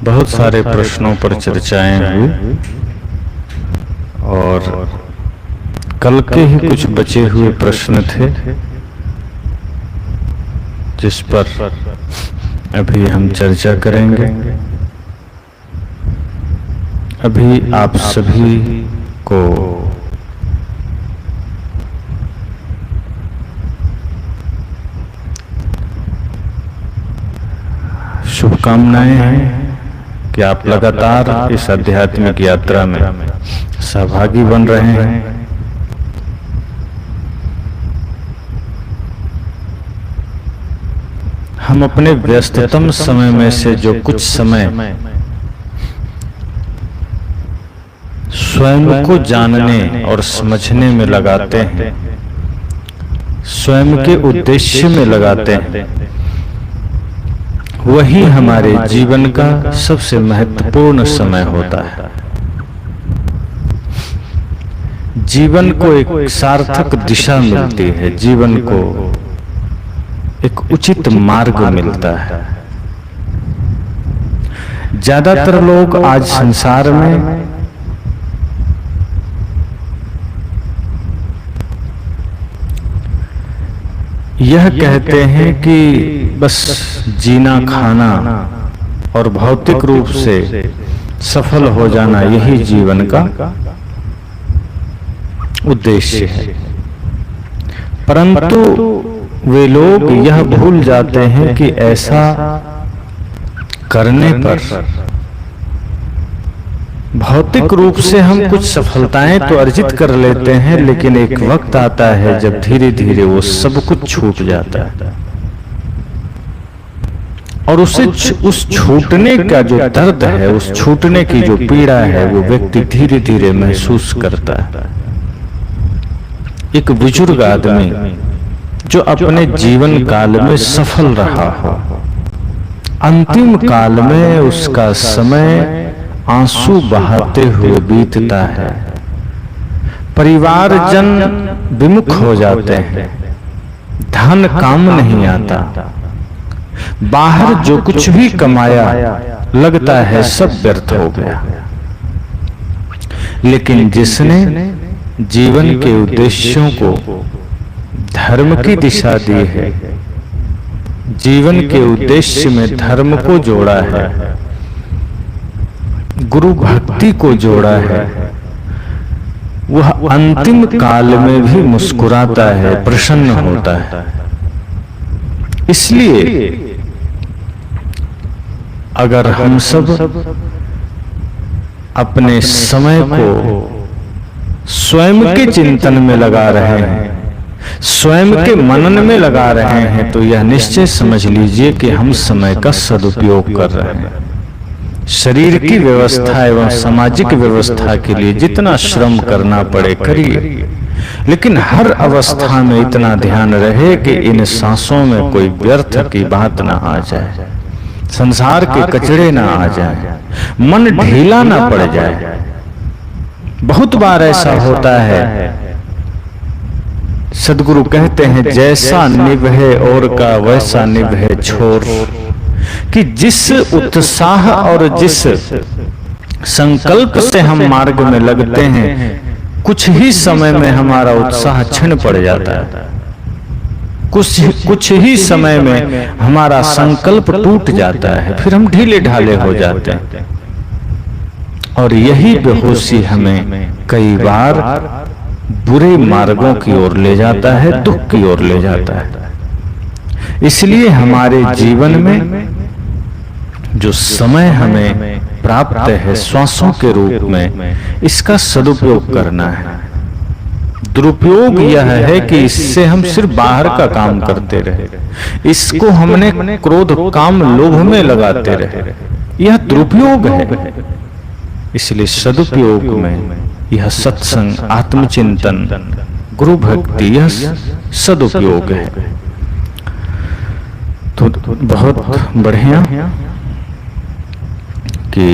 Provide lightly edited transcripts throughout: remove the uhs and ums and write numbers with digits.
बहुत सारे प्रश्नों पर चर्चाएं हुई और कल के ही कुछ बचे हुए प्रश्न थे जिस पर अभी हम चर्चा करेंगे। अभी आप सभी को शुभकामनाएं हैं कि आप लगातार इस आध्यात्मिक यात्रा में सहभागी बन रहे हैं। हम अपने व्यस्ततम समय में से जो कुछ समय स्वयं को जानने और समझने में लगाते हैं, स्वयं के उद्देश्य में लगाते हैं, वही हमारे जीवन का सबसे महत्वपूर्ण समय होता है। जीवन को एक सार्थक दिशा मिलती है, जीवन को एक उचित मार्ग मिलता है। ज्यादातर लोग आज संसार में यह कहते हैं कि बस जीना खाना और भौतिक रूप से सफल हो जाना यही जीवन का उद्देश्य है, परंतु वे लोग यह भूल जाते हैं कि ऐसा करने पर भौतिक रूप से हम कुछ सफलताएं तो अर्जित कर लेते हैं, लेकिन एक वक्त आता है जब धीरे धीरे वो सब कुछ छूट जाता है और उस छूटने का जो दर्द है, उस छूटने की जो पीड़ा है, वो व्यक्ति धीरे धीरे महसूस करता है। एक बुजुर्ग आदमी जो अपने जीवन काल में सफल रहा हो, अंतिम काल में उसका समय आंसू बहाते हुए बीतता है, परिवारजन विमुख हो जाते हैं, धन काम नहीं आता, बाहर जो कुछ भी कमाया लगता है सब व्यर्थ हो गया। लेकिन जिसने जीवन के उद्देश्यों को धर्म की दिशा दी है, जीवन के उद्देश्य में धर्म को जोड़ा है, गुरु भक्ति को जोड़ा है, वह अंतिम काल में भी मुस्कुराता है, प्रसन्न होता है। इसलिए अगर हम सब अपने समय को स्वयं के चिंतन में लगा रहे हैं, स्वयं के मनन में लगा रहे हैं, तो यह निश्चय समझ लीजिए कि हम समय का सदुपयोग कर रहे हैं। शरीर की व्यवस्था एवं सामाजिक व्यवस्था के लिए जितना श्रम करना पड़े करिए, लेकिन हर अवस्था में इतना ध्यान रहे कि इन सांसों में कोई व्यर्थ की बात ना आ जाए, संसार के कचरे ना आ जाए, मन ढीला ना पड़ जाए। बहुत बार ऐसा होता है, सदगुरु कहते हैं जैसा निभे और का वैसा निभे छोर, कि जिस उत्साह और जिस संकल्प से हम मार्ग में लगते हैं, कुछ ही समय में हमारा उत्साह क्षीण पड़ जाता है, कुछ ही समय में हमारा संकल्प टूट जाता है, फिर हम ढीले ढाले हो जाते हैं और यही बेहोशी हमें कई बार बुरे मार्गों की ओर ले जाता है, दुख की ओर ले जाता है। इसलिए हमारे जीवन में जो समय हमें प्राप्त है श्वासों के रूप में, इसका सदुपयोग करना है। दुरुपयोग यह है कि इससे हम सिर्फ बाहर का काम करते रहे, इसको हमने क्रोध काम लोभ में लगाते रहे, यह दुरुपयोग है। इसलिए सदुपयोग में यह सत्संग, आत्मचिंतन, गुरु भक्ति, यह सदुपयोग है। तो बहुत बढ़िया कि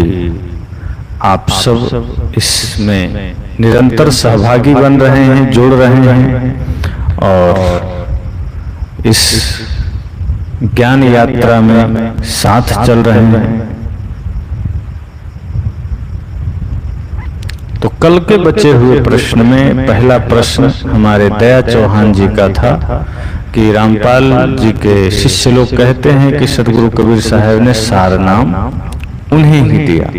आप सब इसमें निरंतर सहभागी बन रहे हैं, जुड़ रहे हैं और इस ज्ञान यात्रा में साथ चल रहे हैं। तो कल के बचे हुए प्रश्न में पहला प्रश्न हमारे दया चौहान जी का था कि रामपाल जी के शिष्य लोग कहते हैं कि सदगुरु कबीर साहब ने सार नाम उन्हें ही दिया,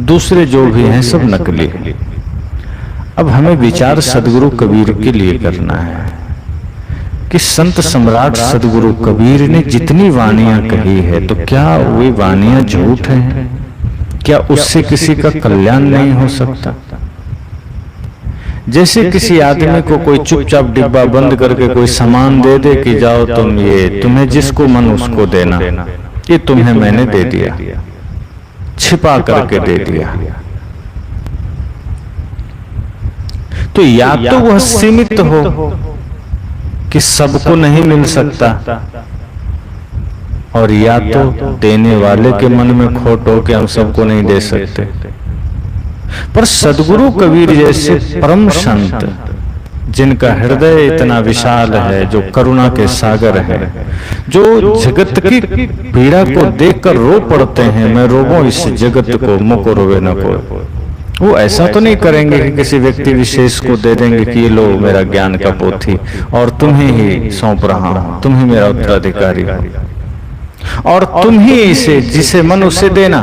दूसरे जो भी हैं सब नकली हैं। अब हमें विचार सदगुरु कबीर के लिए करना है कि संत सम्राट सदगुरु कबीर ने जितनी वाणियां कही है तो क्या वे वाणियां झूठ हैं? क्या उससे किसी का कल्याण नहीं हो सकता? जैसे किसी आदमी को कोई चुपचाप डिब्बा बंद करके कोई सामान दे दे कि जाओ तुम ये, तुम्हें जिसको मन उसको देना, ये तुम्हें मैंने दे दिया, छिपा करके दे दिया। तो या तो वह सीमित हो कि सबको नहीं मिल सकता, और या तो देने वाले के मन में खोट हो कि हम सबको नहीं दे सकते। पर सदगुरु कबीर जैसे परम संत जिनका हृदय इतना विशाल है, जो करुणा के सागर है, जो जगत की पीड़ा को देखकर रो पड़ते हैं, मैं रोवूं इस जगत को मुको रोवे न कोई, वो ऐसा तो नहीं करेंगे कि किसी व्यक्ति विशेष को दे देंगे कि ये लो मेरा ज्ञान का पोथी और तुम्हें ही सौंप रहा हूं, तुम ही मेरा उत्तराधिकारी हो और तुम ही इसे जिसे मन उसे देना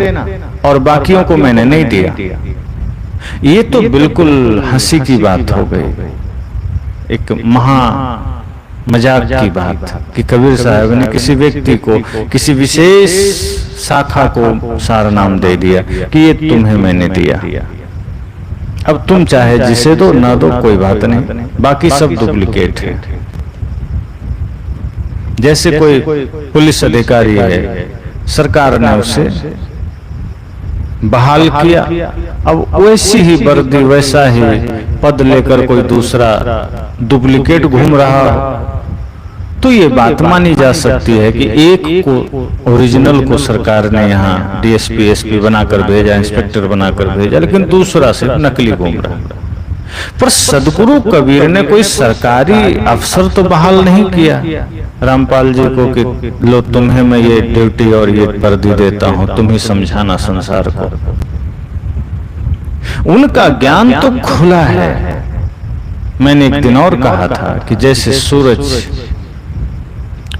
और बाकियों को मैंने नहीं दिया। ये तो बिल्कुल हंसी की बात हो गई, एक महा मजाक की बात कि कबीर साहब ने किसी व्यक्ति को किसी विशेष शाखा को सारा नाम दे दिया कि ये तुम्हें मैंने दिया, अब तुम चाहे जिसे दो ना दो कोई बात नहीं, बाकी सब डुप्लीकेट है। जैसे कोई पुलिस अधिकारी है, सरकार ने उसे बहाल किया, अब वैसी ही वर्दी वैसा ही पद लेकर कोई दूसरा डुप्लीकेट घूम रहा हो, तो ये बात मानी जा सकती है कि एक को ओरिजिनल को सरकार ने यहाँ डीएसपी एसपी बनाकर भेजा, इंस्पेक्टर बनाकर भेजा, लेकिन दूसरा सिर्फ नकली घूम रहा है। पर सदगुरु कबीर ने कोई सरकारी अफसर तो बहाल नहीं किया रामपाल जी को कि लो तुम्हें मैं ये ड्यूटी और ये वर्दी देता हूं, तुम ही समझाना संसार को। उनका ज्ञान तो खुला है। मैंने एक दिन और कहा था कि जैसे सूरज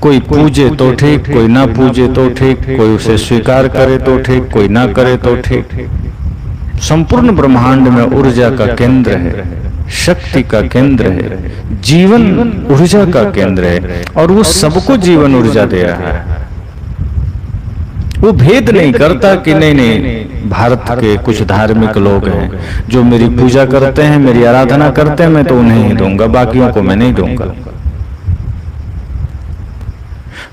कोई पूजे तो ठीक, कोई ना पूजे तो ठीक, कोई उसे स्वीकार करे तो ठीक, कोई ना करे तो ठीक। संपूर्ण ब्रह्मांड में ऊर्जा का केंद्र है, शक्ति का केंद्र है, जीवन ऊर्जा का केंद्र है और वो सबको जीवन ऊर्जा दे रहा है। वो भेद नहीं करता कि नहीं भारत के कुछ धार्मिक लोग हैं जो मेरी पूजा करते हैं, मेरी आराधना करते हैं, मैं तो उन्हें ही दूंगा, बाकियों को मैं नहीं दूंगा।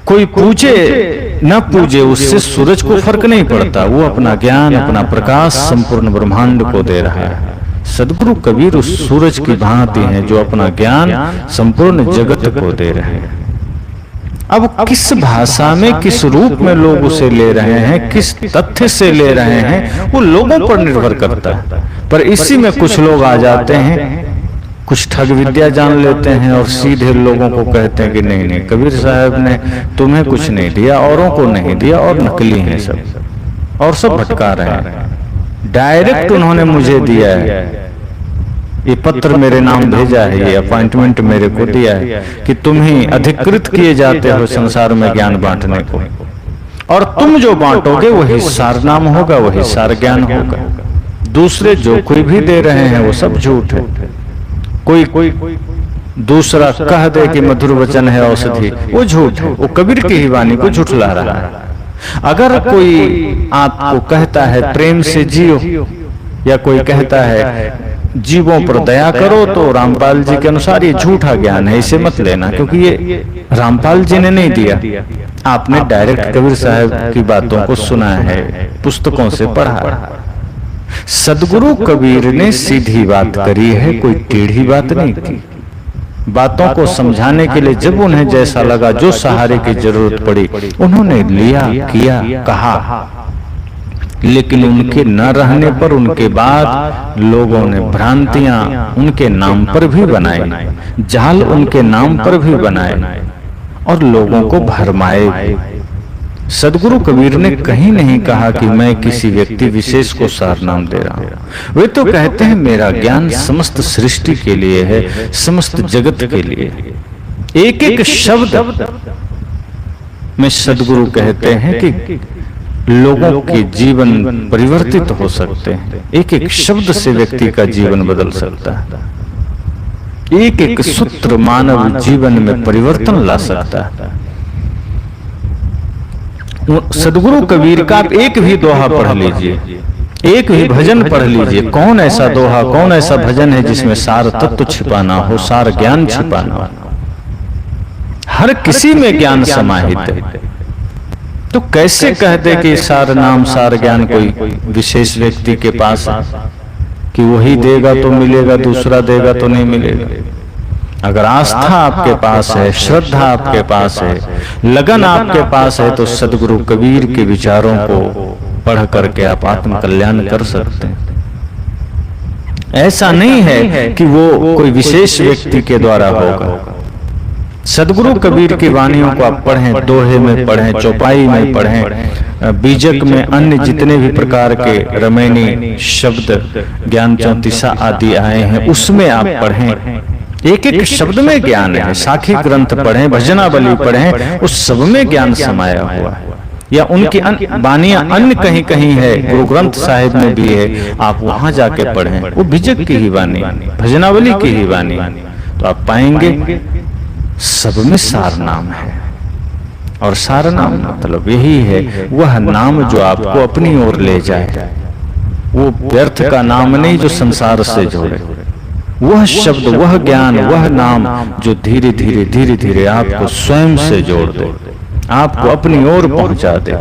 कोई पूजे न पूजे उससे सूरज को फर्क नहीं पड़ता, वो अपना ज्ञान अपना प्रकाश संपूर्ण ब्रह्मांड को दे रहा है। सदगुरु कबीर उस सूरज की भांति हैं जो अपना ज्ञान संपूर्ण जगत को दे रहे हैं। अब किस भाषा में किस रूप में लोग उसे ले रहे हैं, किस तथ्य से ले रहे हैं, वो लोगों पर निर्भर करता है। पर इसी में कुछ लोग आ जाते हैं, कुछ ठग विद्या जान लेते हैं और सीधे लोगों को कहते हैं कि नहीं नहीं कबीर साहब ने तुम्हें कुछ नहीं दिया, औरों को नहीं दिया और नकली हैं सब, और सब भटका रहे हैं। डायरेक्ट उन्होंने मुझे दिया है, ये पत्र मेरे नाम भेजा है, ये अपॉइंटमेंट मेरे को दिया है कि तुम ही अधिकृत किए जाते हो संसार में ज्ञान बांटने को, और तुम जो बांटोगे वही सार नाम होगा, वही सार ज्ञान होगा। दूसरे जो कोई भी दे रहे हैं वो सब झूठ है। कोई दूसरा कह दे कि मधुर वचन है औषधि, वो झूठ है, वो कबीर की ही वाणी को झुठला रहा है। अगर कोई आपको कहता है प्रेम से जियो, या कोई कहता है जीवों पर दया करो, तो रामपाल जी के अनुसार ये झूठा ज्ञान है, इसे मत लेना, क्योंकि ये रामपाल जी ने नहीं दिया। आपने डायरेक्ट कबीर साहब की बातों को सुना है, पुस्तकों से पढ़ा। सदगुरु कबीर ने सीधी बात करी है, कोई टेढ़ी बात नहीं की। बातों को समझाने के लिए जब उन्हें जैसा लगा, जो सहारे की जरूरत पड़ी, उन्होंने लिया, किया, कहा। लेकिन उनके न रहने पर उनके बाद लोगों ने भ्रांतियां उनके नाम पर भी बनाई, जाल उनके नाम पर भी बनाए और लोगों को भरमाए। सदगुरु कबीर ने कहीं नहीं कहा कि मैं किसी व्यक्ति विशेष को सार नाम दे रहा हूं। वे तो कहते हैं मेरा ज्ञान समस्त सृष्टि के लिए है, समस्त जगत के लिए। एक एक शब्द में सदगुरु कहते हैं कि लोगों के जीवन परिवर्तित हो सकते हैं। एक एक शब्द से व्यक्ति का जीवन बदल सकता है। एक एक सूत्र मानव जीवन में परिवर्तन ला सकता है। सदगुरु कबीर का आप एक भी दोहा पढ़ लीजिए, एक भी भजन पढ़ लीजिए। कौन ऐसा दोहा, कौन ऐसा भजन है जिसमें सार तत्व छिपाना हो, सार ज्ञान छिपाना हो? हर किसी में ज्ञान समाहित है। तो कैसे कह दे कि सार नाम सार ज्ञान कोई विशेष व्यक्ति के पास है कि वही देगा तो मिलेगा, दूसरा देगा तो नहीं मिलेगा? अगर आस्था आपके पास है, श्रद्धा आपके पास है, लगन आपके पास है, तो सदगुरु कबीर के विचारों को पढ़ करके आप आत्म कल्याण कर सकते हैं। ऐसा नहीं है कि वो कोई विशेष व्यक्ति के द्वारा होगा। सदगुरु कबीर की वाणियों को आप पढ़ें, दोहे में पढ़ें, चौपाई में पढ़ें, बीजक में अन्य जितने भी प्रकार के रमैनी शब्द, ज्ञान चौतीसा आदि आए हैं, उसमें आप पढ़ें। एक एक शब्द में ज्ञान है। साखी ग्रंथ पढ़ें, भजनावली पढ़ें, उस सब में ज्ञान समाया हुआ है। या उनकी वाणियां अन्य कहीं कहीं है, गुरु ग्रंथ साहिब में भी है, आप वहां जाके पढ़ें। वो बीजक की ही वाणी, भजनावली की ही वाणी, तो आप पाएंगे सब में सार नाम है। और सार नाम मतलब यही है, वह नाम जो आपको अपनी ओर ले जाए। वो व्यर्थ का नाम नहीं जो संसार से जोड़े। वह शब्द, वह ज्ञान, वह नाम जो धीरे धीरे धीरे धीरे आपको स्वयं से जोड़ दे, आपको अपनी ओर पहुंचा दे।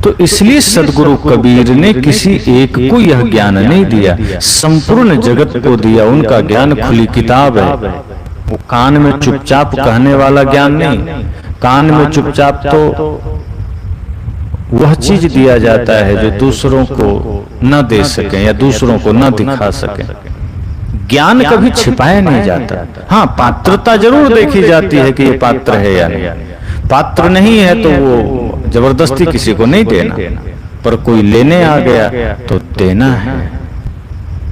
तो इसलिए सदगुरु कबीर ने किसी एक को यह ज्ञान नहीं दिया, संपूर्ण जगत को दिया। उनका ज्ञान खुली किताब है। वो कान में चुपचाप कहने वाला ज्ञान नहीं। कान में चुपचाप तो वह चीज दिया जाता है जो दूसरों को न दे सके या दूसरों को न दिखा सके। ज्ञान कभी छिपाया नहीं जाता। हाँ, पात्रता जरूर देखी जाती है कि ये पात्र है या नहीं। पात्र नहीं है तो वो जबरदस्ती किसी को नहीं देना, पर कोई लेने आ गया तो देना है।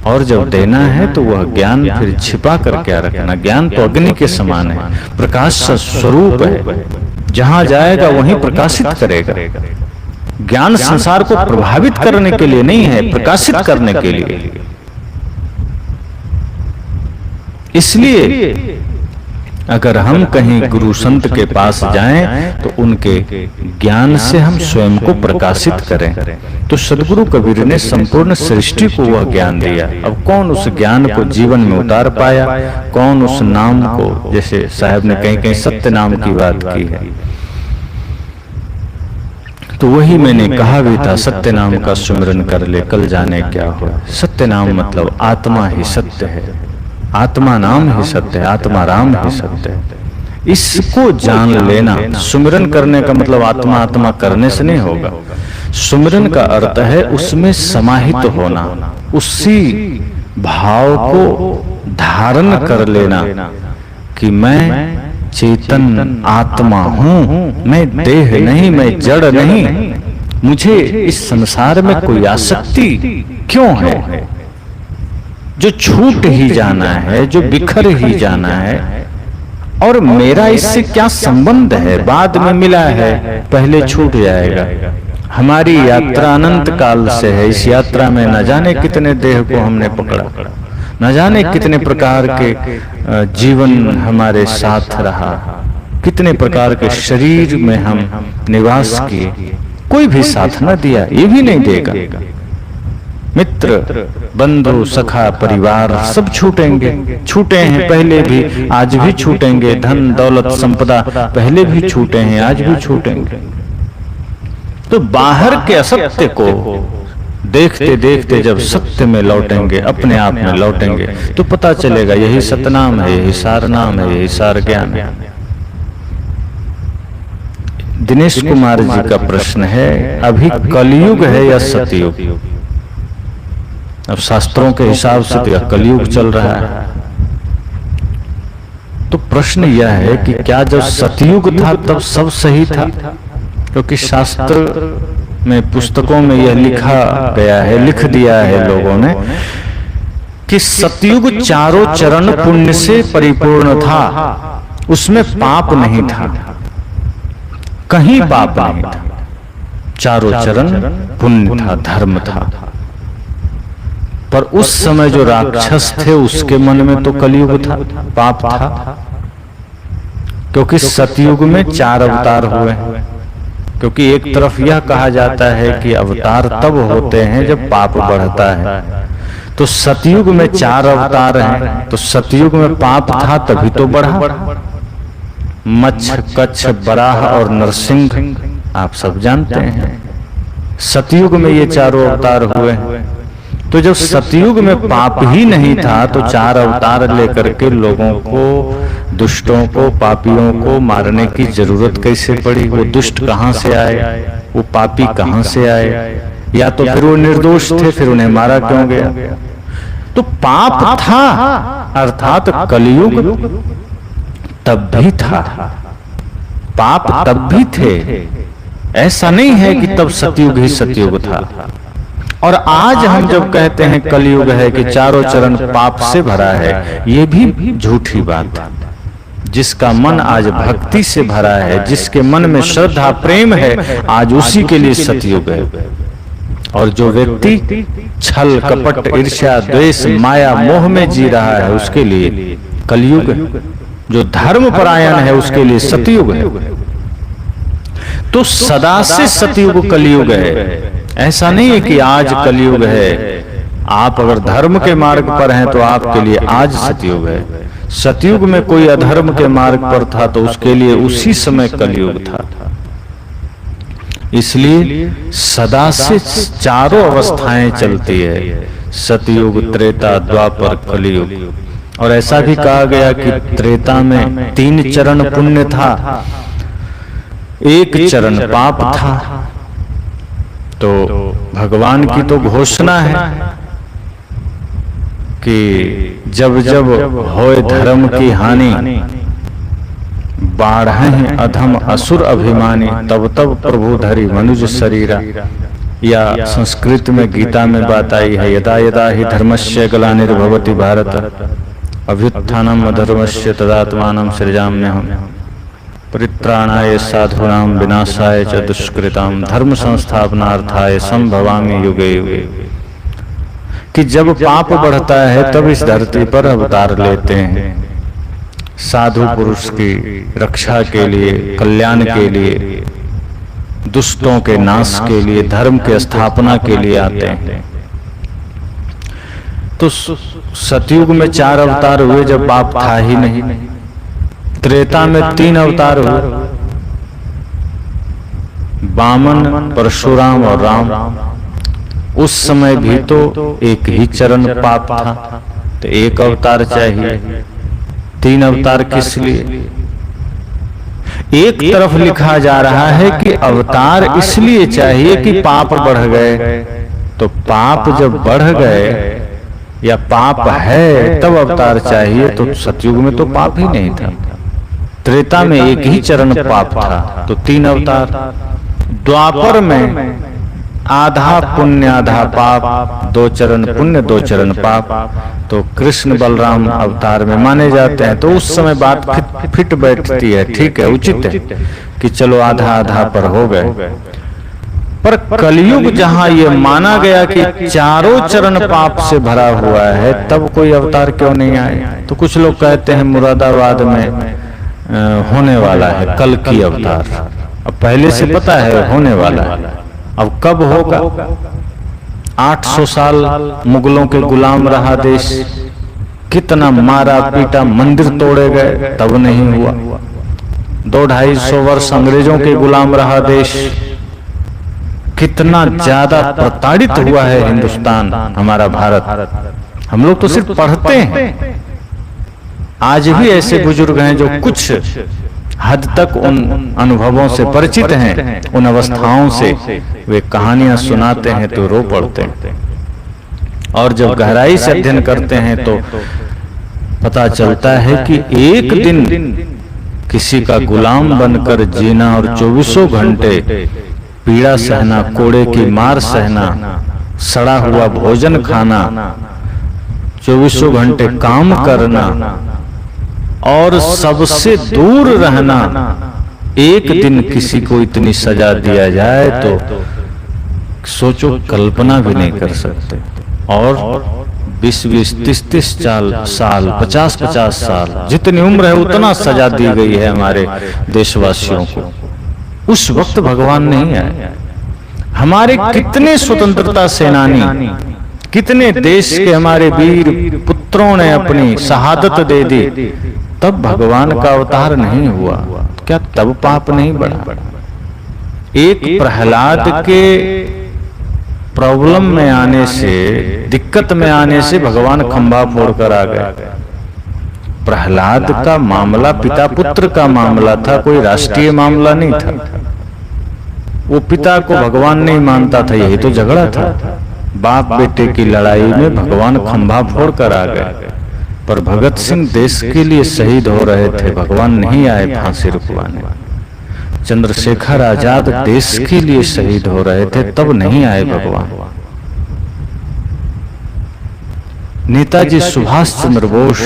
और जब देना है तो वह ज्ञान फिर छिपा कर क्या रखना। ज्ञान तो अग्नि के समान है, प्रकाश का स्वरूप है। जहां जाएगा वहीं प्रकाशित करेगा। ज्ञान संसार को प्रभावित करने के लिए नहीं है, प्रकाशित करने के लिए। इसलिए अगर हम कहीं गुरु संत के पास जाएं तो उनके ज्ञान से हम स्वयं को प्रकाशित करें। तो सदगुरु कबीर ने संपूर्ण सृष्टि को वह ज्ञान दिया। अब कौन उस ज्ञान को जीवन में उतार पाया, कौन उस नाम को, जैसे साहब ने कहीं कहीं सत्य नाम की बात की है, तो वही मैंने कहा भी था, सत्य नाम का सुमिरन कर ले कल जाने क्या हो। सत्य नाम मतलब आत्मा ही सत्य है, आत्मा नाम ही सत्य है, आत्मा राम ही सत्य है। इसको जान लेना। सुमिरन करने का मतलब आत्मा आत्मा करने से नहीं होगा। सुमिरन का अर्थ है उसमें समाहित होना, उसी भाव को धारण कर लेना कि मैं चेतन आत्मा हूं, मैं देह नहीं, मैं जड़ नहीं। मुझे इस संसार में कोई आसक्ति क्यों है? जो छूट ही जाना है, जो बिखर ही जाना है, और मेरा इससे क्या संबंध है? बाद में मिला है, पहले छूट जाएगा। हमारी यात्रा अनंत काल से है। इस यात्रा में न जाने कितने देह को हमने पकड़ा, न जाने कितने प्रकार के जीवन हमारे साथ रहा, कितने प्रकार के शरीर में हम निवास किए। कोई भी साथ न दिया, ये भी नहीं देगा। मित्र, बंधु, सखा, परिवार सब छूटेंगे, छूटे हैं पहले भी, आज भी छूटेंगे। धन दौलत संपदा पहले भी छूटे हैं, आज भी छूटेंगे। तो बाहर के असत्य को देखते देखते जब सत्य में लौटेंगे, अपने आप में लौटेंगे, तो पता चलेगा यही सतनाम है, यही सार नाम है, यही सार ज्ञान है। दिनेश कुमार जी का प्रश्न है, अभी कलयुग है या सतयुग? अब शास्त्रों के हिसाब से तो कलयुग चल रहा है। तो प्रश्न यह है कि क्या जब सतयुग था तब सब सही था? क्योंकि शास्त्र में, पुस्तकों में यह लिखा गया है, लिख दिया है लोगों ने कि सतयुग चारों चरण पुण्य से परिपूर्ण था, उसमें पाप नहीं था, कहीं पाप नहीं था, चारों चरण पुण्य था, धर्म था। पर उस समय जो राक्षस थे उसके मन में तो कलयुग था, पाप था। क्योंकि सतयुग में 4 अवतार हुए। क्योंकि एक तरफ यह कहा जाता है कि अवतार तब होते हैं जब पाप बढ़ता है, तो सतयुग में 4 अवतार हैं, तो सतयुग में पाप था तभी तो बढ़ा। मच्छ, कच्छ, बराह और नरसिंह आप सब जानते हैं, सतयुग में ये 4 अवतार हुए। तो जब सतयुग में पाप ही नहीं था तो 4 अवतार लेकर के लोगों को, दुष्टों को, पापियों को मारने की जरूरत कैसे पड़ी? वो दुष्ट कहां से आए, वो पापी कहां से आए? या तो फिर वो निर्दोष थे, फिर उन्हें मारा क्यों गया? तो पाप था, अर्थात कलयुग तब भी था, पाप तब भी थे। ऐसा नहीं है कि तब सतयुग ही सतयुग था। और आज हम जब कहते हैं कलयुग है कि चारों चरण पाप से भरा है, ये भी झूठी बात है। जिसका मन आज भक्ति से भरा है, जिसके मन में श्रद्धा प्रेम है, आज उसी के लिए सतयुग है। और जो व्यक्ति छल, कपट, ईर्ष्या, द्वेष, माया, मोह में जी रहा है, उसके लिए कलयुग है। जो धर्म परायण है उसके लिए सतयुग है। तो सदा से सतयुग कलयुग है। ऐसा नहीं है कि आज कलयुग है। आप अगर धर्म के मार्ग पर हैं तो आपके लिए आज सतयुग है। सतयुग में कोई अधर्म के मार्ग पर था तो उसके लिए उसी समय कलयुग था। इसलिए सदा से 4 अवस्थाएं चलती है, सतयुग, त्रेता, द्वापर, कलयुग। और ऐसा भी कहा गया कि त्रेता में 3 चरण पुण्य था, 1 चरण पाप था। तो भगवान की तो घोषणा है कि जब जब होए धर्म की हानि, बाढ़ें अधम असुर अभिमानी, तब तब प्रभु धरि मनुज शरीरा। या संस्कृत में गीता में बात आई है, यदा यदा ही धर्मस्य ग्लानिर्भवति भारत अभ्युत्थानम् अधर्मस्य तदात्मानं सृजाम्यहम् परित्राणाय साधूनां विनाशाय च दुष्कृतां धर्म संस्थापनार्थाय संभवामि युगे युगे। कि जब पाप बढ़ता है तब इस धरती पर अवतार लेते हैं, साधु पुरुष की रक्षा के लिए, कल्याण के लिए, दुष्टों के नाश के लिए, धर्म के स्थापना के लिए आते हैं। तो सतयुग में 4 अवतार हुए जब पाप था ही नहीं। त्रेता में 3 अवतार हुए, वामन, परशुराम और राम। उस समय भी तो 1 ही चरण पाप था, तो 1 अवतार चाहिए। 3 अवतार किस लिए? एक तरफ लिखा जा रहा है कि अवतार इसलिए चाहिए कि पाप बढ़ गए। तो पाप जब बढ़ गए या पाप है तब अवतार चाहिए, तो सतयुग में तो पाप ही नहीं था। त्रेता में 1 ही चरण पाप था, तो 3 अवतार। द्वापर में आधा पुण्य आधा पाप, 2 चरण पुण्य 2 चरण पाप। तो कृष्ण बलराम अवतार में माने जाते हैं। तो उस समय बात फिट बैठती है, ठीक है, उचित है कि चलो आधा आधा पर हो गए। पर कलयुग जहां ये माना गया कि चारों चरण पाप से भरा हुआ है, तब कोई अवतार क्यों नहीं आए? तो कुछ लोग कहते हैं मुरादाबाद में होने वाला है कल की अवतार। अब पहले से पता है होने वाला है, अब कब होगा? 800 साल मुगलों के गुलाम रहा देश, कितना मारा पीटा, मंदिर तोड़े गए, तब नहीं हुआ। 200-250 वर्ष अंग्रेजों के गुलाम रहा देश, कितना ज्यादा प्रताड़ित हुआ है हिंदुस्तान, हमारा भारत। हम लोग तो सिर्फ पढ़ते हैं। आज भी ऐसे बुजुर्ग हैं जो कुछ हद तक उन अनुभवों से परिचित हैं, उन अवस्थाओं से वे कहानियां सुनाते हैं तो रो पड़ते हैं। और जब गहराई से अध्ययन करते हैं तो पता चलता है कि एक दिन किसी का गुलाम बनकर जीना और 24 घंटे पीड़ा सहना, कोड़े की मार सहना, सड़ा हुआ भोजन खाना, 24 घंटे काम करना और सबसे दूर रहना, एक दिन किसी को इतनी सजा दिया जाए तो सोचो, कल्पना भी नहीं कर सकते। और 20-20, 30-30 साल, 50-50 साल, जितनी उम्र है उतना सजा दी गई है हमारे देशवासियों को। उस वक्त भगवान नहीं आए। हमारे कितने स्वतंत्रता सेनानी, कितने देश के हमारे वीर पुत्रों ने अपनी शहादत दे दी, तब भगवान का अवतार नहीं हुआ। क्या तब पाप नहीं बढ़ा? एक प्रहलाद के प्रॉब्लम में आने से, दिक्कत में आने से भगवान खंभा फोड़कर आ गए। प्रहलाद का मामला पिता पुत्र का मामला था, कोई राष्ट्रीय मामला नहीं था। वो पिता को भगवान नहीं मानता था, यही तो झगड़ा था। बाप बेटे की लड़ाई में भगवान खंभा फोड़कर आ गए। पर भगत सिंह देश के लिए शहीद हो रहे थे, भगवान नहीं आए फांसी रुकवाने। चंद्रशेखर आजाद देश के लिए शहीद हो रहे थे, तब नहीं आए भगवान। नेताजी सुभाष चंद्र बोस,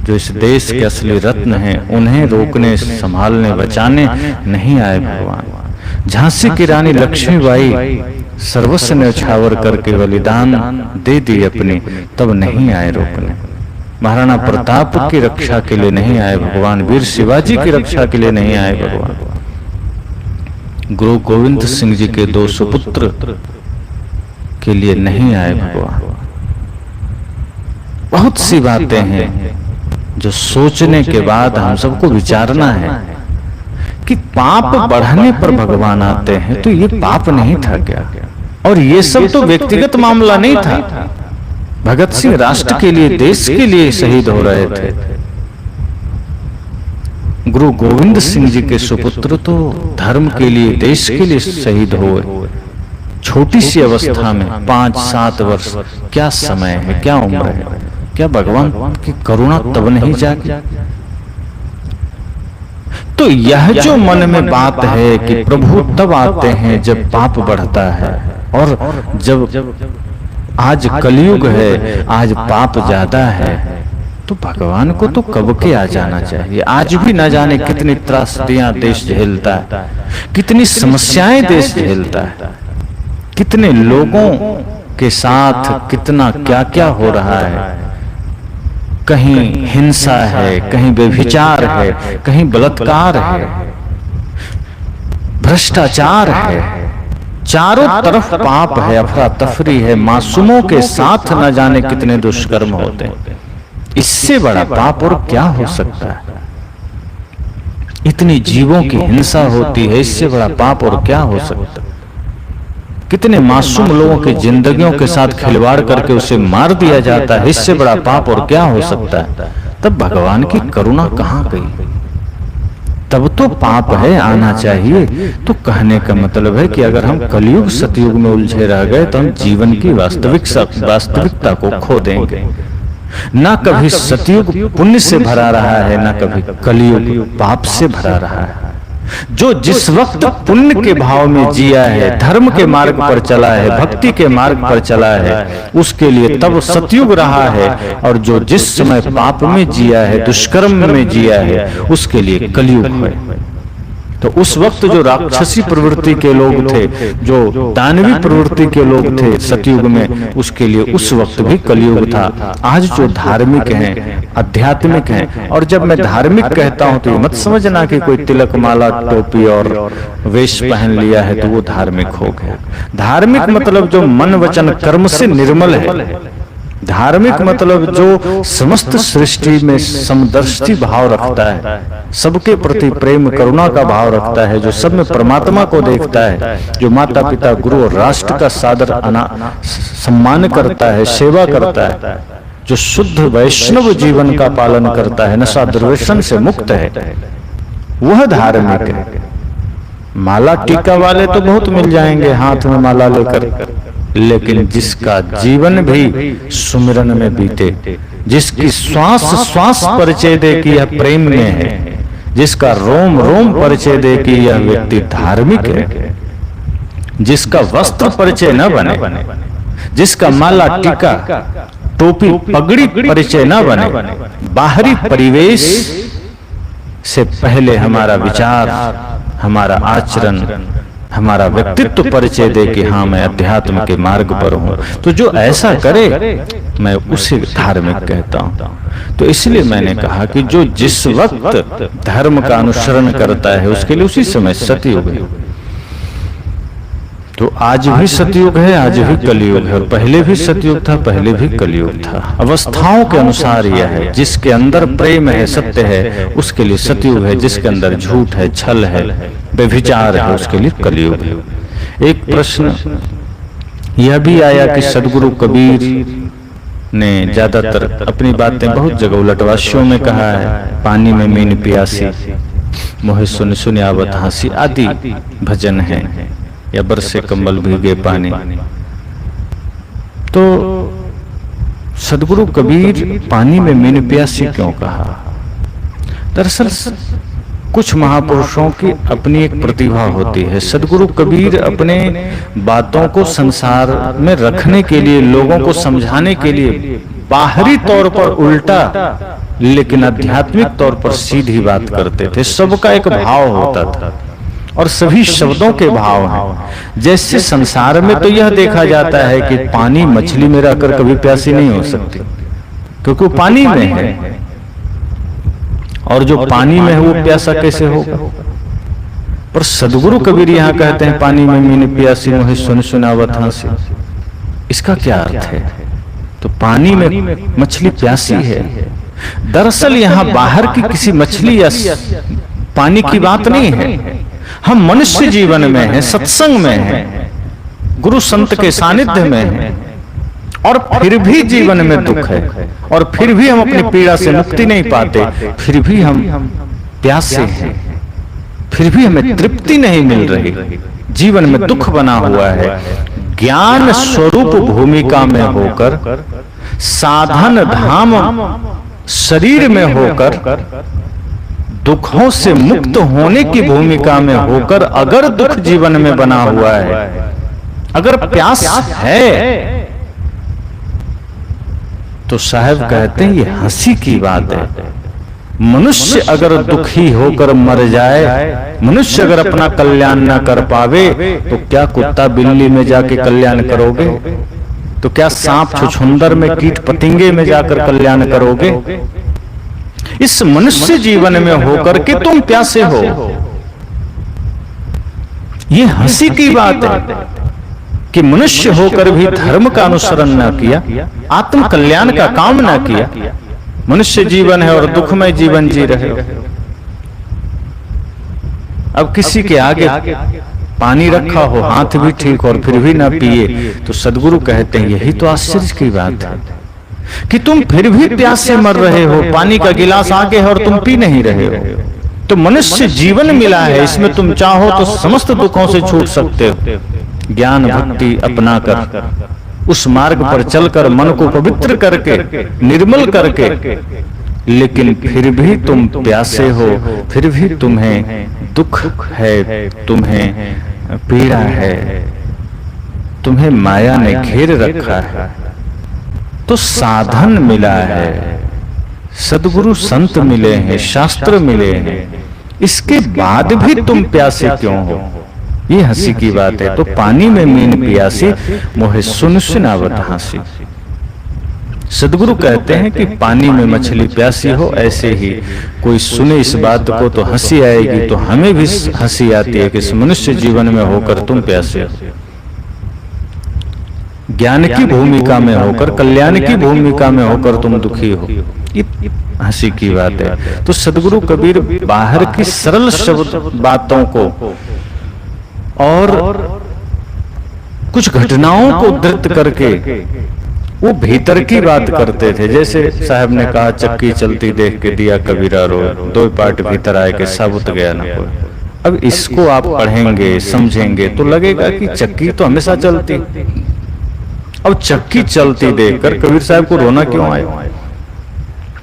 जो इस देश के असली रत्न हैं, उन्हें रोकने, संभालने, बचाने नहीं आए भगवान। झांसी की रानी लक्ष्मीबाई सर्वस्व न्यौछावर करके बलिदान दे दी अपनी, तब नहीं आए रोकने। महाराणा प्रताप की रक्षा के लिए नहीं आए भगवान। वीर शिवाजी की रक्षा के लिए नहीं आए भगवान। गुरु गोविंद सिंह जी के 2 सुपुत्र के लिए नहीं आए भगवान। बहुत सी बातें हैं जो सोचने के बाद हम सबको विचारना है कि पाप बढ़ने पर भगवान आते हैं, तो ये पाप नहीं था क्या? और ये सब तो व्यक्तिगत मामला नहीं था। भगत सिंह राष्ट्र के लिए, देश के लिए शहीद हो रहे थे। गुरु गोविंद सिंह जी के सुपुत्र तो धर्म के लिए, देश के लिए शहीद हुए। छोटी सी अवस्था में, 5-7 वर्ष, क्या समय है, क्या उम्र है? क्या भगवान की करुणा तब नहीं जागी? तो यह जो मन में बात है कि प्रभु तब आते हैं जब पाप बढ़ता है, और जब आज कलयुग है, आज पाप ज्यादा है, तो भगवान को तो कब के आ जाना चाहिए। आज भी न जाने कितनी त्रासदियां देश झेलता है, कितनी समस्याएं देश झेलता है, कितने लोगों के साथ कितना क्या क्या हो रहा है। कहीं हिंसा है, कहीं व्यभिचार है, कहीं बलात्कार है, भ्रष्टाचार है, चारों तरफ पाप है, अफरा तफरी है, मासूमों के साथ न जाने कितने दुष्कर्म होते हैं। इससे बड़ा पाप और क्या हो सकता है? इतनी जीवों की हिंसा होती है, इससे बड़ा पाप और क्या हो सकता है? कितने मासूम लोगों की जिंदगियों के साथ खिलवाड़ करके उसे मार दिया जाता है, इससे बड़ा पाप और क्या हो सकता है? तब भगवान की करुणा कहां गई? तब तो पाप है, आना चाहिए। तो कहने का मतलब है कि अगर हम कलयुग सतयुग में उलझे रह गए तो हम जीवन की वास्तविकता को खो देंगे। ना कभी सतयुग पुण्य से भरा रहा है, ना कभी कलयुग पाप से भरा रहा है। जो जिस वक्त पुण्य के भाव में जिया है, धर्म के मार्ग पर चला है, भक्ति के मार्ग पर चला है, उसके लिए तब सतयुग रहा है। और जो जिस समय पाप में जिया है, दुष्कर्म में जिया है, उसके लिए कलयुग है। तो उस वक्त जो राक्षसी प्रवृत्ति के लोग थे, जो दानवी प्रवृत्ति के लोग थे सतयुग में, उसके लिए उस वक्त भी कलयुग था। आज जो धार्मिक हैं, आध्यात्मिक हैं, और जब मैं धार्मिक कहता हूं तो ये मत समझना कि कोई तिलक माला टोपी और वेश पहन लिया है तो वो धार्मिक हो गया। धार्मिक मतलब जो मन वचन कर्म से निर्मल है। धार्मिक मतलब जो समस्त सृष्टि में समदर्शी भाव रखता है, सबके प्रति प्रेम करुणा का भाव रखता है, जो सब में परमात्मा को देखता है, जो माता पिता गुरु और राष्ट्र का सादर सम्मान करता है, सेवा करता है, जो शुद्ध वैष्णव जीवन का पालन करता है, नशा दुर्व्यसन से मुक्त है, वह धार्मिक है। माला टीका वाले तो बहुत मिल जाएंगे हाथ में माला लेकर, लेकिन जिसका जीवन भी सुमिरन में बीते, जिसकी श्वास श्वास परिचय दे कि यह प्रेम में है, जिसका रोम रोम परिचय दे कि यह व्यक्ति धार्मिक है, जिसका वस्त्र परिचय न बने, जिसका माला टीका टोपी पगड़ी परिचय न बने, बाहरी परिवेश से पहले हमारा विचार, हमारा आचरण, हमारा व्यक्तित्व परिचय दे कि हाँ मैं अध्यात्म के मार्ग पर हूं, तो जो ऐसा करे मैं उसे धार्मिक कहता हूं। तो इसलिए मैंने कहा कि जो जिस वक्त धर्म का अनुसरण करता है उसके लिए उसी समय सतयुग है। तो आज भी सतयुग है, आज भी कलयुग है, और पहले भी सतयुग था, पहले भी कलयुग था। अवस्थाओं के अनुसार यह है, जिसके अंदर प्रेम है, सत्य है, उसके लिए सतयुग है, जिसके अंदर झूठ है, छल है, व्यभिचार है, उसके लिए कलयुग है। एक प्रश्न यह भी आया कि सदगुरु कबीर ने ज्यादातर अपनी बातें बहुत जगह उलटवासियों में कहा है, पानी में मीन प्यासी, मोहे सुन सुन आवत हंसी आदि भजन है, या बरसे कंबल भीगे पानी। तो सदगुरु कबीर पानी में मीन प्यासी क्यों कहा? दरअसल कुछ महापुरुषों की अपनी एक प्रतिभा होती है। सदगुरु कबीर अपने बातों को संसार में रखने के लिए, लोगों को समझाने के लिए बाहरी तौर पर उल्टा लेकिन आध्यात्मिक तौर पर सीधी बात करते थे। सबका एक भाव होता था और सभी शब्दों के भाव हैं। जैसे संसार में तो यह देखा जाता है कि पानी मछली में रहकर कभी प्यासी नहीं हो सकती, क्योंकि वो पानी में है, और जो पानी में है वो प्यासा कैसे होगा? पर सदगुरु कबीर यहां कहते हैं पानी में मीन प्यासी मोहे सुन सुनावत हंसी। इसका क्या अर्थ है? तो पानी में मछली प्यासी है। दरअसल यहां बाहर की किसी मछली या पानी की बात नहीं है। हम मनुष्य जीवन में हैं, सत्संग में हैं, गुरु संत के सानिध्य में हैं, और फिर भी जीवन में दुख है, और फिर भी हम अपनी पीड़ा से मुक्ति नहीं पाते, फिर भी हम प्यासे हैं, फिर भी हमें तृप्ति नहीं मिल रही, जीवन में दुख बना हुआ है। ज्ञान स्वरूप भूमिका में होकर, साधन धाम शरीर में होकर, दुखों से मुक्त होने की भूमिका में होकर अगर दुख जीवन में बना हुआ है, अगर प्यास है, तो साहब कहते हैं ये हंसी की बात है। मनुष्य अगर दुखी होकर मर जाए, मनुष्य अगर अपना कल्याण ना कर पावे, तो क्या कुत्ता बिल्ली में जाके कल्याण करोगे? तो क्या सांप छुछुंदर में, कीट पतिंगे में जाकर कल्याण करोगे? इस मनुष्य जीवन में होकर के तुम प्यासे हो, ये हंसी की बात है कि मनुष्य होकर भी धर्म का अनुसरण ना किया, आत्म कल्याण का काम ना किया, मनुष्य जीवन है और दुखमय जीवन जी रहे हो। अब किसी के आगे पानी रखा हो, हाथ भी ठीक और फिर भी ना पिए, तो सदगुरु कहते हैं यही तो आश्चर्य की बात है कि तुम फिर भी प्यास से मर रहे हो, पानी का गिलास आगे है और तुम पी नहीं रहे हो। तो मनुष्य जीवन मिला है, इसमें तुम चाहो तो समस्त दुखों से छूट सकते हो। ज्ञान भक्ति अपनाकर, उस मार्ग पर चलकर, मन को पवित्र करके, निर्मल करके, लेकिन फिर भी तुम प्यासे हो, फिर भी तुम्हें दुख है, तुम्हें पीड़ा है, तुम्हें माया ने घेर रखा है, तो साधन मिला है, सदगुरु संत मिले हैं, शास्त्र मिले हैं, इसके बाद भी तुम प्यासे क्यों हो? ये हंसी की बात है। तो पानी में मीन प्यासी मोहे सुन सुनावत हंसी। सदगुरु कहते हैं कि पानी में मछली प्यासी हो, ऐसे ही कोई सुने इस बात को तो हंसी आएगी। तो हमें भी हंसी आती है कि इस मनुष्य जीवन में होकर तुम प्यासे हो, ज्ञान की भूमिका में होकर, कल्याण की भूमिका में होकर तुम दुखी हो। ये हंसी की बात है। तो सदगुरु कबीर बाहर की सरल शब्द बातों को और कुछ घटनाओं को उद्धृत करके वो भीतर की बात करते थे। जैसे साहब ने कहा चक्की चलती देख के दिया कबीरा रो, दो पार्ट भीतर आए के साबुत गया ना कोई। अब इसको आप पढ़ेंगे, समझेंगे तो लगेगा कि चक्की तो हमेशा चलती, अब चक्की चलती देखकर कबीर साहब को रोना क्यों आया?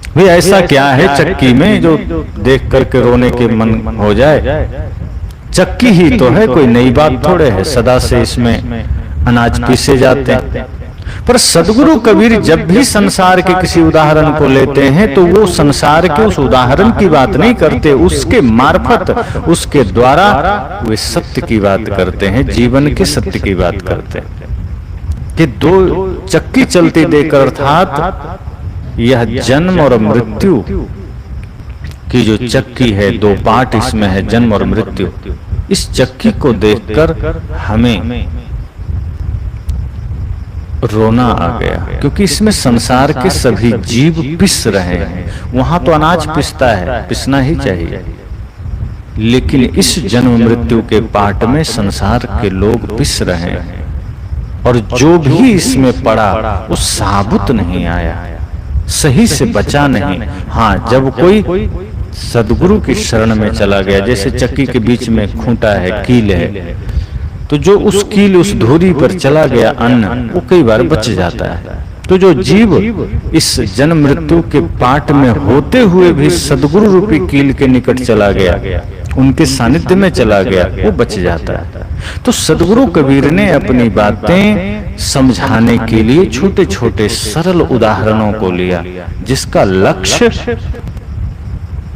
भाई ऐसा क्या है चक्की में जो देख करके रोने के मन हो जाए? चक्की ही तो है, कोई नई बात थोड़े है। सदा से इसमें अनाज पीसे जाते हैं। पर सदगुरु कबीर जब भी संसार के किसी उदाहरण को लेते हैं तो वो संसार के उस उदाहरण की बात नहीं करते, उसके मार्फत, उसके द्वारा वे सत्य की बात करते हैं, जीवन के सत्य की बात करते हैं। कि दो चक्की चलती देखकर, अर्थात यह जन्म और मृत्यु की जो चक्की है, दो पार्ट इसमें है, जन्म और मृत्यु। इस चक्की को देखकर हमें रोना आ गया, क्योंकि इसमें संसार के सभी जीव पिस रहे हैं। वहां तो अनाज पिसता है, पिसना ही चाहिए, लेकिन इस जन्म मृत्यु के पार्ट में संसार के लोग पिस रहे हैं। और जो भी इसमें पड़ा वो साबुत नहीं आया, सही से बचा नहीं। हाँ, जब कोई सदगुरु की शरण में चला गया, जैसे चक्की के बीच में खूंटा है, कील है, तो जो उस कील, उस धुरी पर चला गया अन्न, वो कई बार बच जाता है। तो जो जीव इस जन्म मृत्यु के पाट में होते हुए भी सदगुरु रूपी कील के निकट चला गया, उनके सानिध्य में चला गया, वो बच जाता है। तो सदगुरु कबीर ने अपनी बातें समझाने के लिए छोटे छोटे सरल उदाहरणों को लिया, जिसका लक्ष्य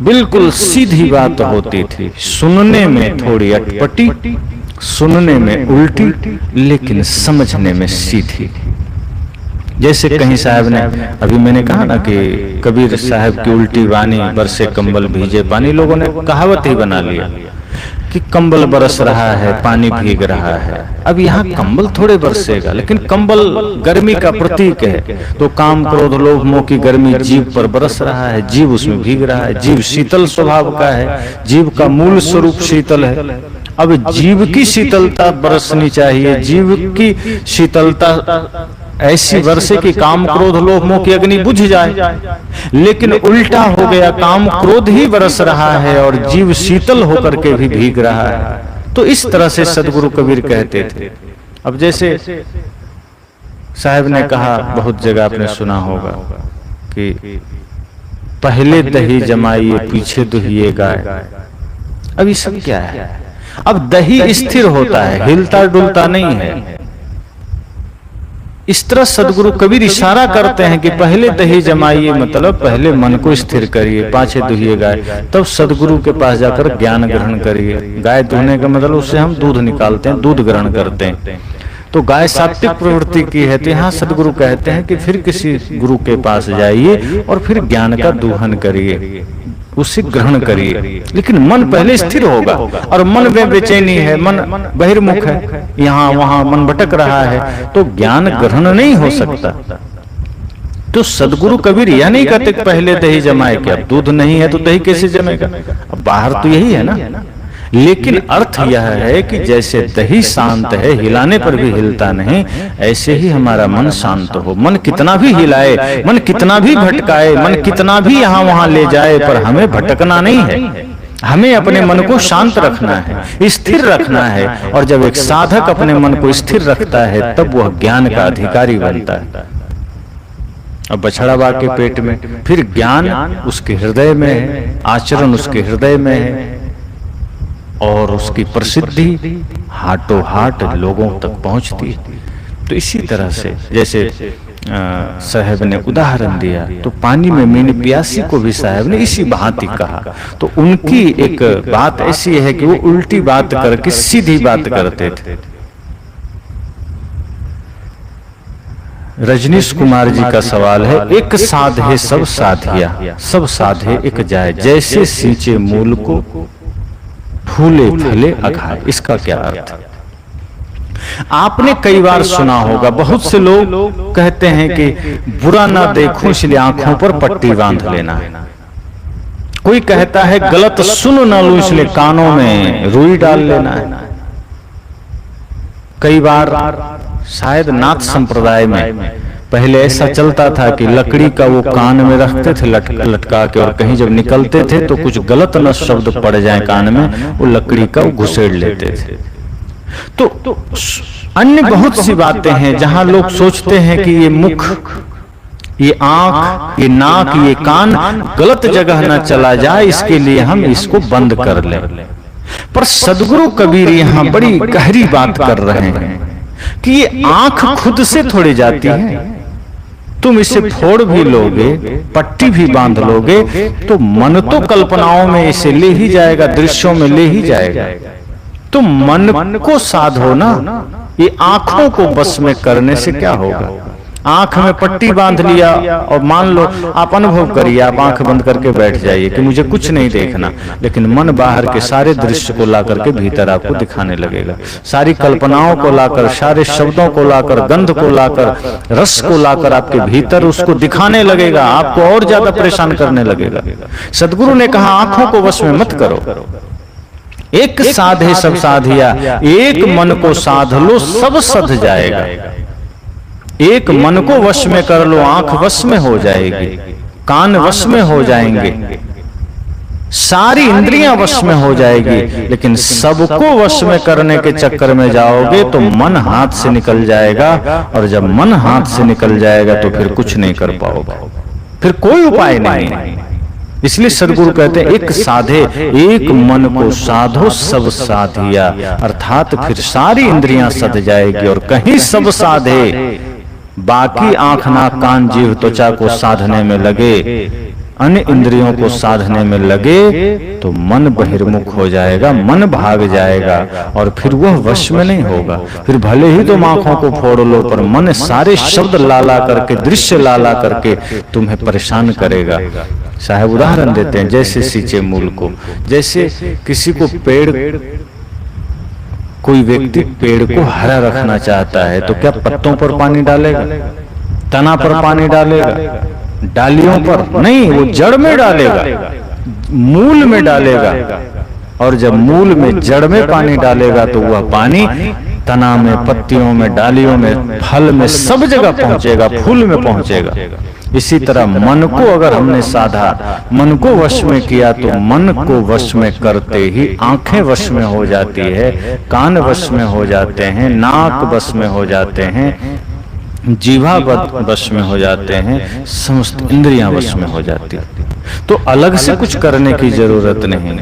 बिल्कुल सीधी बात होती थी, सुनने में थोड़ी अटपटी, सुनने में उल्टी, लेकिन समझने में सीधी। जैसे कहीं साहब ने, अभी मैंने कहा ना कि कबीर साहब की उल्टी वाणी, बरसे कंबल भीजे पानी, लोगों ने कहावत ही बना लिया कि कंबल बरस रहा है, पानी भीग रहा है। अब यहाँ कंबल थोड़े बरसेगा, लेकिन कंबल गर्मी का प्रतीक है। तो काम, क्रोध, लोभ, मोह की गर्मी जीव पर बरस रहा है, जीव उसमें भीग रहा है। जीव शीतल स्वभाव का है, जीव का मूल स्वरूप शीतल है। अब जीव की शीतलता बरसनी चाहिए, जीव की शीतलता ऐसी बरसे कि काम, क्रोध, लोभ, मोह की अग्नि बुझ जाए। लेकिन उल्टा हो गया, काम, क्रोध ही बरस रहा है और जीव शीतल होकर के भी भीग रहा है। तो इस तरह से सदगुरु कबीर कहते थे। अब जैसे साहब ने कहा, बहुत जगह आपने सुना होगा कि पहले दही जमाइए, पीछे दुहिए गाय। अब ये सब क्या है? अब दही स्थिर होता है, हिलता डुलता नहीं है। इस तरह सदगुरु कबीर इशारा करते हैं कि पहले दही जमाइए, मतलब पहले मन को स्थिर करिए, पाछे दुहिए गाय, तब सदगुरु के पास जाकर ज्ञान ग्रहण करिए। गाय दुहने का मतलब उससे हम दूध निकालते हैं, दूध ग्रहण करते हैं। तो गाय सात्विक प्रवृत्ति की है, तो यहाँ सदगुरु कहते हैं कि फिर किसी गुरु के पास जाइए और फिर ज्ञान का दूहन करिए, उसे ग्रहण करिए। लेकिन मन पहले स्थिर होगा, और मन में बेचैनी है, मन बहिर्मुख है, यहाँ वहां मन भटक रहा है, तो ज्ञान ग्रहण नहीं हो सकता। तो सदगुरु कबीर यह नहीं कहते पहले दही जमाए, क्या दूध नहीं है तो दही कैसे जमेगा? अब बाहर तो यही है ना, लेकिन अर्थ यह है कि जैसे दही शांत है, हिलाने पर भी हिलता नहीं, ऐसे ही हमारा मन शांत हो। मन कितना भी हिलाए, मन कितना भी भटकाए, मन कितना भी यहाँ वहां ले जाए, पर हमें भटकना नहीं है। हमें अपने मन को शांत रखना है, स्थिर रखना है। और जब एक साधक अपने मन को स्थिर रखता है, तब वह ज्ञान का अधिकारी बनता है। अब बछड़ा बा के पेट में, फिर ज्ञान उसके हृदय में है, आचरण उसके हृदय में है, और उसकी प्रसिद्धि हाटों हाट लोगों तक पहुंचती है। तो इसी तरह से जैसे साहब ने उदाहरण दिया, तो पानी में मीन प्यासी को भी साहब ने इसी भांति कहा। तो उनकी एक बात ऐसी है कि वो उल्टी बात करके सीधी बात करते थे। रजनीश कुमार जी का सवाल है, एक साधे सब साधिया, सब साधे एक जाए, जैसे सींचे मूल को फूले फले अघाए। इसका क्या अर्थ है? आपने कई बार सुना होगा, बहुत से लोग कहते हैं कि बुरा ना देखूं इसलिए आंखों पर पट्टी बांध लेना। कोई कहता है गलत सुन ना लूं इसलिए कानों में रुई डाल लेना है। कई बार शायद नाथ संप्रदाय में पहले ऐसा चलता था कि लकड़ी का वो कान में रखते थे लटका के, और कहीं जब निकलते थे तो कुछ गलत न शब्द पड़ जाए कान में, वो लकड़ी का वो घुसेड़ लेते थे। तो अन्य बहुत सी बातें हैं जहां लोग सोचते हैं कि ये मुख, ये आंख, ये नाक, ये कान गलत जगह न चला जाए, इसके लिए हम इसको बंद कर लें। पर सदगुरु कबीर यहां बड़ी गहरी बात कर रहे हैं कि ये आंख खुद से थोड़ी जाती है। तुम इसे फोड़ भी लोगे, पट्टी भी बांध लोगे, तो मन तो कल्पनाओं में इसे ले ही जाएगा, दृश्यों में ले ही जाएगा। तो मन को साधो ना, ये आंखों को बस में करने से क्या होगा। आंख में पट्टी बांध लिया और मान लो आप अनुभव करिए, आप आंख बंद करके बैठ जाइए कि मुझे कुछ नहीं देखना, लेकिन मन बाहर के सारे दृश्य को ला करके भीतर आपको दिखाने लगेगा, सारी कल्पनाओं को लाकर, सारे शब्दों को लाकर, गंध को लाकर, रस को लाकर आपके भीतर उसको दिखाने लगेगा, आपको और ज्यादा परेशान करने लगेगा। सदगुरु ने कहा आंखों को वश में मत करो, एक साधे सब साधिया, एक मन को साध लो सब सध जाएगा। एक मन को वश में कर लो, आंख वश में हो जाएगी, कान वश में हो जाएंगे, सारी इंद्रियां वश में हो जाएगी। लेकिन सबको वश में करने के चक्कर में जाओगे तो मन हाथ से निकल जाएगा, और जब मन हाथ से निकल जाएगा तो फिर कुछ नहीं कर पाओगे, फिर कोई उपाय नहीं। इसलिए सदगुरु कहते हैं एक साधे, एक मन को साधो सब साधिया, अर्थात फिर सारी इंद्रियां सध जाएगी। और कहीं सब साधे, बाकी आंख नाक कान जीभ त्वचा को साधने में लगे, अन्य इंद्रियों को साधने में लगे, तो मन बहिर्मुख हो जाएगा, मन भाग जाएगा, और फिर वह वश में नहीं होगा। फिर भले ही तुम आंखों को फोड़ लो, पर मन सारे शब्द लाला करके, दृश्य लाला करके तुम्हें परेशान करेगा। साहब उदाहरण देते हैं, जैसे सींचे मूल को, जैसे किसी को पेड़, कोई व्यक्ति पेड़ को हरा रखना चाहता है तो क्या पत्तों पर पानी डालेगा, तना पर पानी डालेगा, डालियों पर नहीं, वो जड़ में डालेगा, मूल में डालेगा। और जब मूल में, जड़ में पानी डालेगा तो वह पानी तना में, पत्तियों में, डालियों में, फल में, सब जगह पहुंचेगा, फूल में पहुंचेगा। इसी तरह मन को अगर हमने साधा, मन को वश में किया, तो मन को वश में करते ही आंखें वश में हो जाती है, कान वश में हो जाते हैं, नाक वश में हो जाते हैं, जीवा वश में हो जाते हैं, समस्त इंद्रियां वश में हो जाती है। तो अलग से कुछ करने की जरूरत नहीं।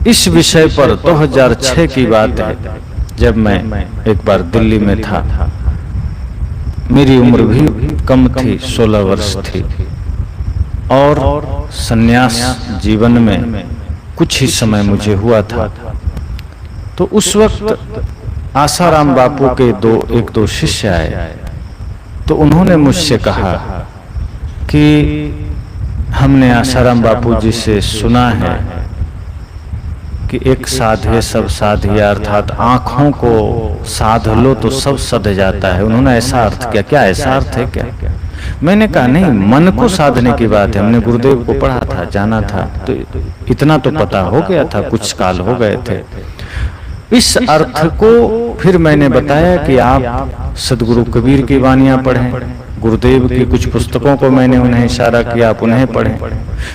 इस विषय पर 2006 की बात है, जब मैं एक बार दिल्ली में था, मेरी उम्र भी कम थी, 16 वर्ष थी, और सन्यास जीवन में कुछ ही समय मुझे हुआ था। तो उस वक्त आसाराम बापू के एक दो शिष्य आए, तो उन्होंने मुझसे कहा कि हमने आसाराम बापू जी से सुना है कि एक साधे सब साधिया, अर्थात आंखों को साध लो तो सब सध जाता है। उन्होंने ऐसा अर्थ किया। क्या ऐसा अर्थ है क्या? मैंने कहा नहीं, मन को साधने की बात है। हमने गुरुदेव को पढ़ा था, जाना था, तो इतना तो पता हो गया था, कुछ काल हो गए थे। इस अर्थ को फिर मैंने बताया कि आप सदगुरु कबीर की वानियां पढ़ें, गुरुदेव की कुछ पुस्तकों को मैंने उन्हें इशारा किया, आप उन्हें पढ़ें।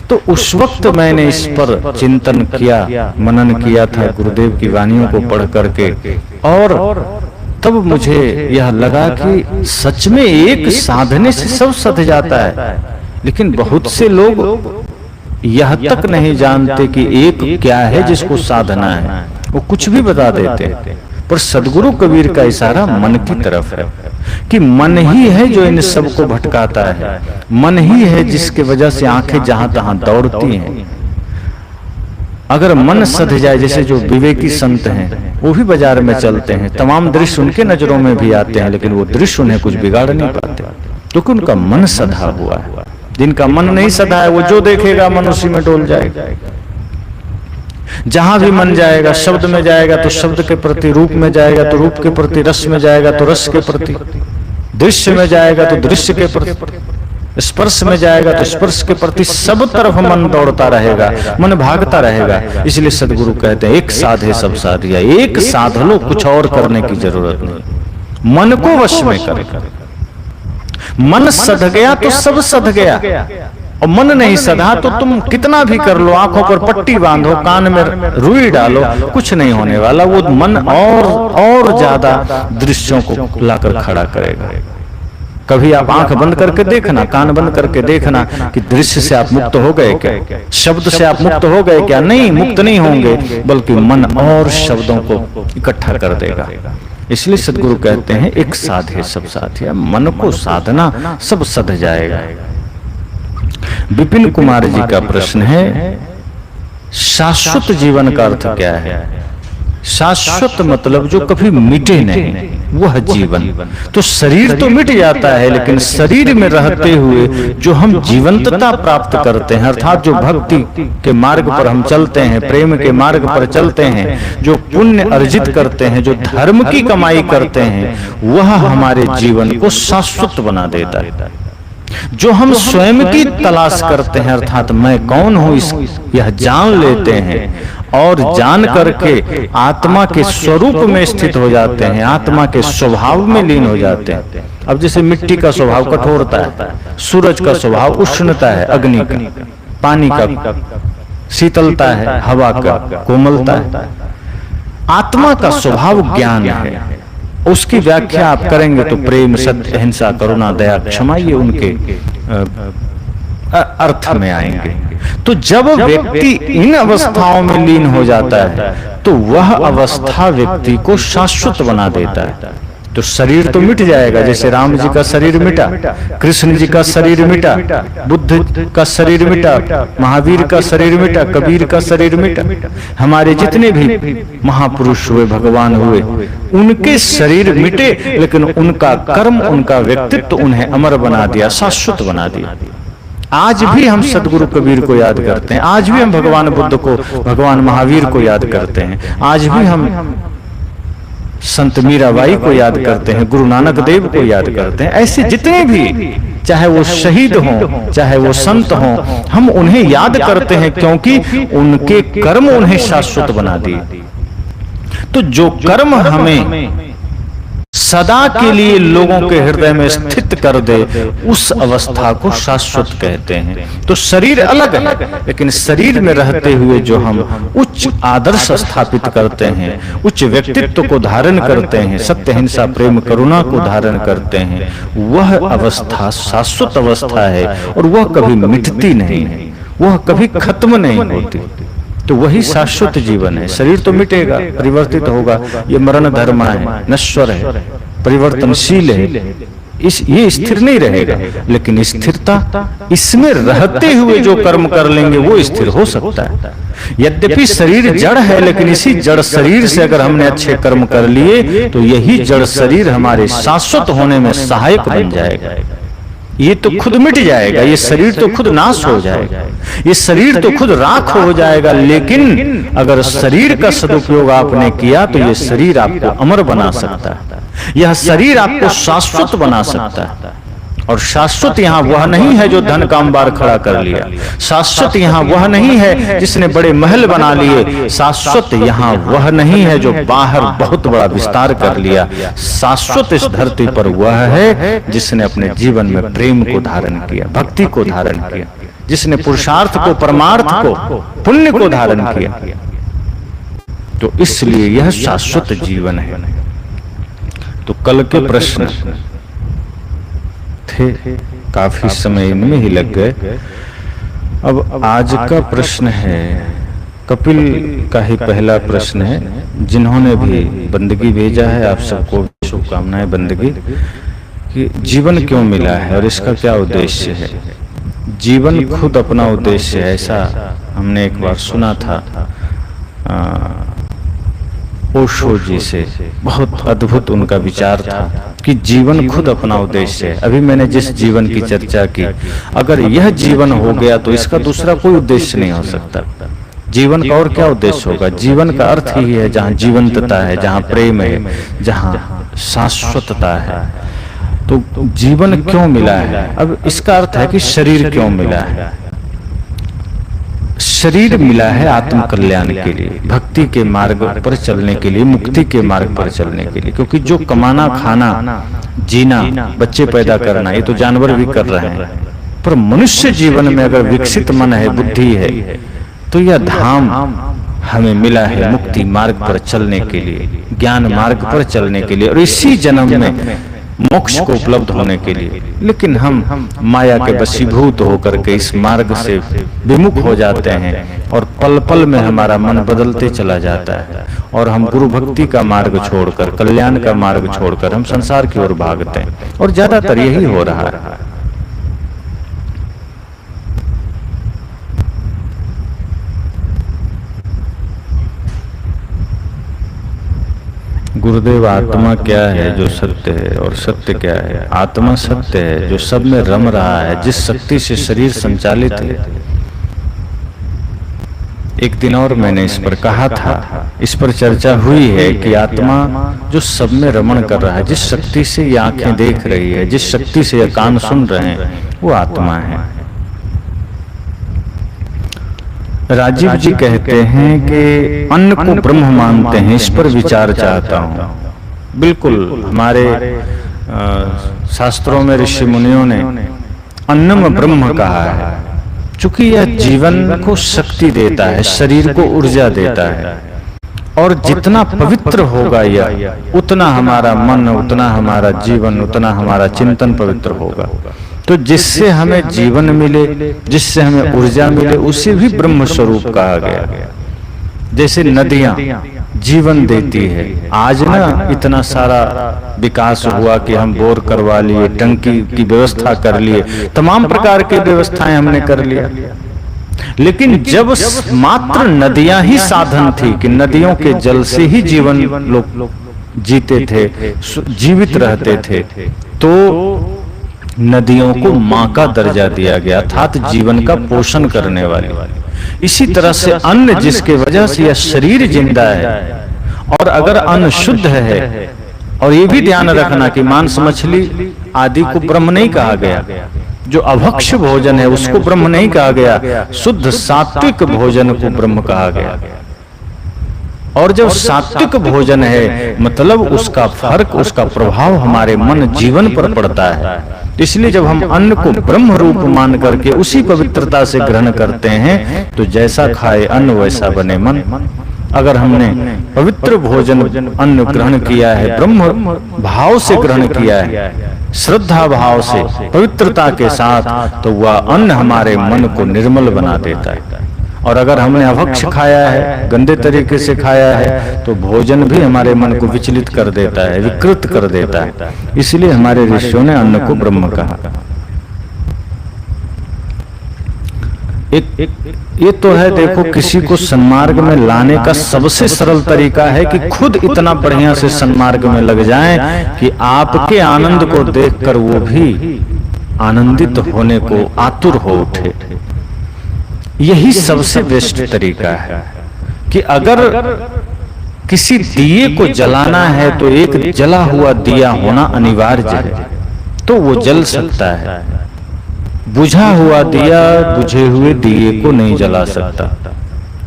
तो उस वक्त मैंने इस पर चिंतन किया, मनन किया था गुरुदेव की वानियों को पढ़ करके, और तब मुझे यह लगा कि सच में एक साधने से सब सध जाता है। लेकिन बहुत से लोग यह तक नहीं जानते कि एक क्या है जिसको साधना है, वो कुछ भी बता देते हैं। पर सदगुरु कबीर का इशारा मन की तरफ है कि मन ही है जो इन सब को भटकाता है, मन ही है जिसके वजह से आंखें जहां तहां दौड़ती हैं। अगर मन सध जाए, जैसे जो विवेकी संत हैं वो भी बाजार में चलते हैं, तमाम दृश्य उनके नजरों में भी आते हैं, लेकिन वो दृश्य उन्हें कुछ बिगाड़ नहीं पाते, क्योंकि उनका मन सधा हुआ है। जिनका मन नहीं सधा है, वो जो देखेगा मन उसी में डोल जाएगा। जहां भी मन जाएगा, शब्द में जाएगा तो शब्द के प्रति, रूप में जाएगा तो रूप के प्रति, रस में जाएगा तो रस के प्रति, दृश्य में जाएगा तो दृश्य के प्रति, स्पर्श में जाएगा तो स्पर्श के प्रति, सब तरफ मन दौड़ता रहेगा, मन भागता रहेगा। इसलिए सदगुरु कहते हैं एक साधे सब साधिया, एक साध लो, कुछ और करने की जरूरत नहीं। मन को वश में करे, मन सध गया तो सब सध गया। और मन नहीं सधा तो तुम कितना भी कर लो, आंखों पर पट्टी बांधो, कान में रुई डालो, कुछ नहीं होने वाला। वो मन और ज्यादा दृश्यों को लाकर खड़ा करेगा। कभी आप आंख बंद करके देखना, कान बंद करके देखना कि दृश्य से आप मुक्त हो गए क्या, शब्द से आप मुक्त हो गए क्या? नहीं, मुक्त नहीं होंगे, बल्कि मन और शब्दों को इकट्ठा कर देगा। इसलिए सदगुरु कहते हैं एक साधे सब साथिया, मन को साधना सब सध जाएगा। विपिन कुमार जी का प्रश्न है, शाश्वत जीवन का अर्थ क्या है? शाश्वत मतलब जो कभी मिटे नहीं, वह जीवन। तो शरीर तो मिट जाता है, लेकिन शरीर में रहते हुए जो हम जीवंतता प्राप्त करते हैं, अर्थात जो भक्ति के मार्ग पर हम चलते हैं, प्रेम के मार्ग पर चलते हैं, जो पुण्य अर्जित करते हैं, जो धर्म की कमाई करते हैं, वह हमारे जीवन को शाश्वत बना देता है। जो हम स्वयं की तलाश करते हैं, अर्थात मैं कौन हूं, यह जान लेते हैं और जान करके आत्मा के स्वरूप में स्थित हो जाते हैं, आत्मा के स्वभाव में लीन हो जाते हैं। अब जैसे मिट्टी का स्वभाव कठोरता है, सूरज का स्वभाव उष्णता है, अग्नि का, पानी का शीतलता है, हवा का कोमलता है। आत्मा का स्वभाव ज्ञान है। उसकी व्याख्या आप करेंगे तो प्रेम, सत्य, अहिंसा, करुणा, दया, क्षमा, ये उनके अर्थ में आएंगे। तो जब व्यक्ति इन अवस्थाओं में लीन हो जाता है तो वह अवस्था व्यक्ति को शाश्वत बना देता है। तो शरीर तो मिट जाएगा, जैसे राम जी का शरीर मिटा, कृष्ण जी का शरीर मिटा, बुद्ध का शरीर मिटा, महावीर का शरीर मिटा, कबीर का शरीर मिटा, हमारे जितने भी महापुरुष हुए, भगवान हुए, उनके शरीर मिटे, लेकिन उनका कर्म, उनका व्यक्तित्व उन्हें अमर बना दिया, शाश्वत बना दिया। आज भी हम सदगुरु कबीर को याद करते हैं, आज भी हम भगवान बुद्ध को, भगवान महावीर को याद करते हैं, आज भी हम संत मीराबाई को याद करते हैं, गुरु नानक देव को याद करते हैं। ऐसे जितने भी, चाहे वो शहीद हों, चाहे वो संत हों, हम उन्हें याद करते हैं क्योंकि उनके कर्म उन्हें शाश्वत बना दिए। तो जो कर्म हमें सदा के लिए लोगों के हृदय में स्थित कर दे, उस अवस्था को शाश्वत कहते हैं। तो शरीर अलग है, लेकिन शरीर में रहते हुए जो हम उच्च आदर्श स्थापित करते हैं, उच्च व्यक्तित्व को धारण करते हैं, सत्य, हिंसा, प्रेम, करुणा को धारण करते हैं, वह अवस्था शाश्वत अवस्था है और वह कभी मिटती नहीं है, वह कभी खत्म नहीं होती। तो वही शाश्वत जीवन है। शरीर तो मिटेगा, परिवर्तित होगा, ये मरण धर्म है, नश्वर है, परिवर्तनशील है, ये स्थिर नहीं रहेगा। लेकिन स्थिरता, इसमें रहते हुए जो कर्म कर लेंगे वो स्थिर हो सकता है। यद्यपि शरीर जड़ है, लेकिन इसी जड़ शरीर से अगर हमने अच्छे कर्म कर लिए तो यही जड़ शरीर हमारे शाश्वत होने में सहायक बन जाएगा। ये तो खुद मिट जाएगा, ये शरीर तो खुद नाश हो जाएगा, ये शरीर तो खुद राख हो जाएगा। लेकिन अगर शरीर का सदुपयोग आपने किया तो ये शरीर आपको अमर बना सकता है, यह शरीर आपको शाश्वत बना सकता है। और शाश्वत यहाँ वह नहीं है जो धन का अंबार खड़ा कर लिया, शाश्वत यहाँ वह नहीं है जिसने बड़े महल बना लिए, शाश्वत यहाँ वह नहीं है जो बाहर बहुत बड़ा विस्तार कर लिया। शाश्वत इस धरती पर वह है जिसने अपने जीवन में प्रेम को धारण किया, भक्ति को धारण किया, जिसने पुरुषार्थ को, परमार्थ को, पुण्य को धारण किया। तो इसलिए यह शाश्वत जीवन है। तो कल के प्रश्न थे, काफी समय इनमें ही लग गए। अब आज का प्रश्न है, कपिल का ही पहला प्रश्न है, जिन्होंने भी बंदगी भेजा है, आप सबको शुभकामनाएं बंदगी, कि जीवन क्यों मिला है और इसका क्या उद्देश्य है। जीवन खुद अपना उद्देश्य है, ऐसा हमने एक बार सुना था ओशो जी से, बहुत अद्भुत उनका विचार था कि जीवन खुद अपना उद्देश्य है। अभी मैंने जिस जीवन की चर्चा की, अगर यह जीवन हो गया तो इसका दूसरा कोई उद्देश्य नहीं हो सकता। जीवन का और क्या उद्देश्य होगा? जीवन का अर्थ ही है जहाँ जीवंतता है, जहाँ प्रेम है, जहाँ शाश्वतता है। तो जीवन क्यों मिला है? अब इसका अर्थ है कि शरीर क्यों मिला है। शरीर मिला है आत्म कल्याण के लिए, भक्ति के मार्ग पर चलने के लिए, मुक्ति के मार्ग पर चलने के लिए। क्योंकि जो कमाना, खाना, जीना, बच्चे पैदा करना, ये तो जानवर भी कर रहे हैं, पर मनुष्य जीवन में अगर विकसित मन है, बुद्धि है, तो यह धाम हमें मिला है मुक्ति मार्ग पर चलने के लिए, ज्ञान मार्ग पर चलने के लिए और इसी जन्म में मोक्ष को उपलब्ध होने के लिए। लेकिन हम माया के वशीभूत होकर के इस मार्ग से विमुख हो जाते हैं और पल पल में हमारा मन बदलते चला जाता है और हम गुरु भक्ति का मार्ग छोड़कर, कल्याण का मार्ग छोड़कर हम संसार की ओर भागते हैं और ज्यादातर यही हो रहा है। गुरुदेव, आत्मा क्या है जो सत्य है और सत्य क्या है? आत्मा सत्य है जो सब में रम रहा है, जिस शक्ति से शरीर संचालित है। एक दिन और मैंने इस पर कहा था, इस पर चर्चा हुई है कि आत्मा जो सब में रमण कर रहा है, जिस शक्ति से ये आंखें देख रही है, जिस शक्ति से ये कान सुन रहे हैं, वो आत्मा है। राजीव जी कहते हैं कि अन्न को ब्रह्म मानते हैं, इस पर विचार चाहता हूं। बिल्कुल, हमारे शास्त्रों में ऋषि मुनियों ने अन्नम ब्रह्म कहा है, चूंकि यह जीवन को शक्ति देता है, शरीर को ऊर्जा देता है और जितना पवित्र होगा यह, उतना हमारा मन, उतना हमारा जीवन, उतना हमारा चिंतन पवित्र होगा। तो जिससे हमें जीवन मिले, जिससे हमें ऊर्जा मिले, उसे भी ब्रह्म स्वरूप कहा गया। जैसे नदियां जीवन देती है, आज ना इतना सारा विकास हुआ कि हम बोर करवा लिए, टंकी की व्यवस्था कर लिए, तमाम प्रकार की व्यवस्थाएं हमने कर लिया। लेकिन जब मात्र नदियां ही साधन थी कि नदियों के जल से ही जीवन लोग जीते थे, जीवित रहते थे, तो नदियों को मां का दर्जा दिया गया, अर्थात जीवन का पोषण करने वाली। इसी तरह से अन्न जिसके वजह से यह शरीर जिंदा है, और अगर अन्न शुद्ध है, और ये भी ध्यान रखना कि मांस मछली आदि को ब्रह्म नहीं कहा गया, जो अभक्ष भोजन है उसको ब्रह्म नहीं कहा गया, शुद्ध सात्विक भोजन को ब्रह्म कहा गया। और जब सात्विक भोजन है, मतलब उसका फर्क, उसका प्रभाव हमारे मन जीवन पर पड़ता है। इसलिए जब हम अन्न को ब्रह्म रूप मान करके उसी पवित्रता से ग्रहण करते हैं, तो जैसा खाए अन्न वैसा बने मन। अगर हमने पवित्र भोजन अन्न ग्रहण किया है, ब्रह्म भाव से ग्रहण किया है, श्रद्धा भाव से, पवित्रता के साथ, तो वह अन्न हमारे मन को निर्मल बना देता है। और अगर हमने अभक्ष खाया है, गंदे तरीके से खाया है, तो भोजन भी हमारे मन को विचलित कर देता है, विकृत कर देता है। इसलिए हमारे ऋषियों ने अन्न को ब्रह्म कहा। ये तो है, देखो, किसी को सन्मार्ग में लाने का सबसे सरल तरीका है कि खुद इतना बढ़िया से सन्मार्ग में लग जाएं कि आपके आनंद को देखकर वो भी आनंदित होने को आतुर हो उठे। यही सबसे बेस्ट तरीका है कि अगर किसी दिए को जलाना है तो एक जला हुआ दिया होना अनिवार्य है, तो वो जल सकता है। बुझा हुआ दिया बुझे हुए दिए को नहीं जला सकता।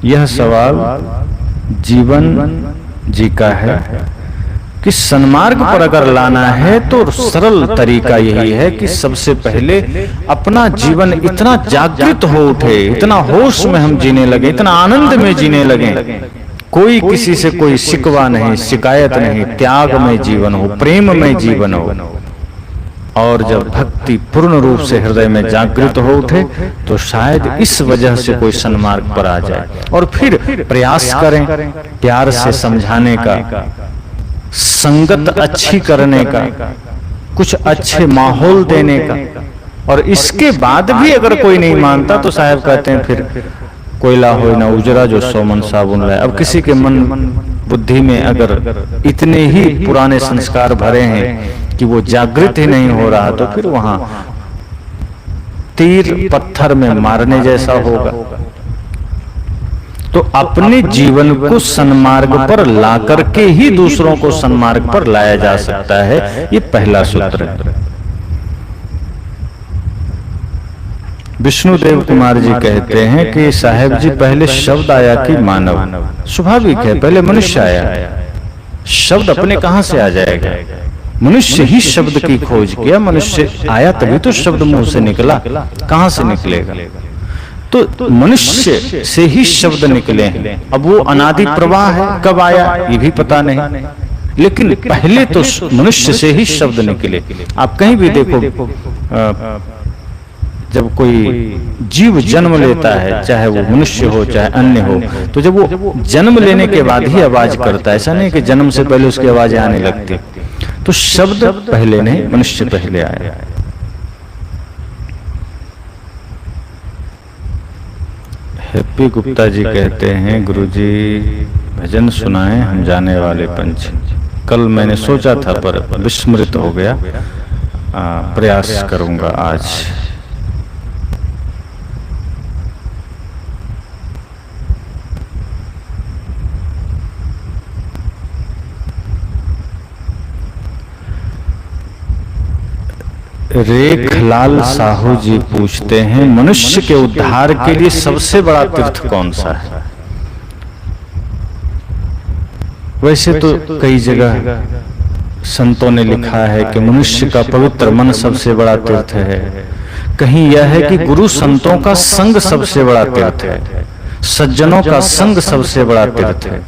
यह सवाल जीवन जी का है कि सन्मार्ग पर अगर लाना है तो सरल तरीका यही है कि सबसे पहले अपना जीवन इतना जागृत हो उठे, इतना होश में हम जीने लगे, इतना आनंद में जीने लगे, कोई किसी से कोई शिकवा नहीं, शिकायत नहीं, त्याग में जीवन हो, प्रेम में जीवन हो। और जब भक्ति पूर्ण रूप से हृदय में जागृत हो उठे, तो शायद इस वजह से कोई सन्मार्ग पर आ जाए। और फिर प्रयास करें प्यार से समझाने का, संगत अच्छी करने का, कुछ अच्छे माहौल देने का। और इसके बाद भी अगर कोई नहीं मानता, तो साहब कहते हैं फिर कोयला हो ना उजरा जो सोमन साबुन लाए। अब किसी के मन बुद्धि में अगर इतने ही पुराने संस्कार भरे हैं कि वो जागृत ही नहीं हो रहा, तो फिर वहां तीर पत्थर में मारने जैसा होगा। तो अपने जीवन को सन्मार्ग पर ला करके ही दूसरों को सन्मार्ग पर लाया जा सकता है। ये पहला सूत्र है। विष्णुदेव कुमार जी कहते हैं कि साहेब जी, पहले शब्द आया कि मानव। स्वाभाविक है, पहले मनुष्य आया, शब्द अपने कहां से आ जाएगा? मनुष्य ही शब्द की खोज किया, मनुष्य आया तभी तो शब्द मुंह से निकला, कहां से निकलेगा? तो मनुष्य से ही शब्द निकले हैं। अब वो अनादि प्रवाह है, कब आया ये भी पता नहीं, लेकिन पहले तो मनुष्य से ही शब्द निकले। आप कहीं भी देखो, जब कोई जीव जन्म लेता है, चाहे वो मनुष्य हो चाहे अन्य हो, तो जब वो जन्म लेने के बाद ही आवाज करता है, ऐसा नहीं कि जन्म से पहले उसकी आवाज आने लगती। तो शब्द पहले नहीं, मनुष्य पहले आया। हैप्पी गुप्ता जी कहते हैं, गुरुजी भजन सुनाएं, हम जाने वाले पंछी। कल मैंने सोचा था पर विस्मृत हो गया, प्रयास करूंगा आज। रेखलाल साहू जी पूछते हैं, मनुष्य के उद्धार के लिए सबसे बड़ा तीर्थ कौन सा है? वैसे तो कई जगह संतों ने लिखा है कि मनुष्य का पवित्र मन सबसे बड़ा तीर्थ है। कहीं यह है कि गुरु संतों का संग सबसे बड़ा तीर्थ है, सज्जनों का संग सबसे बड़ा तीर्थ है।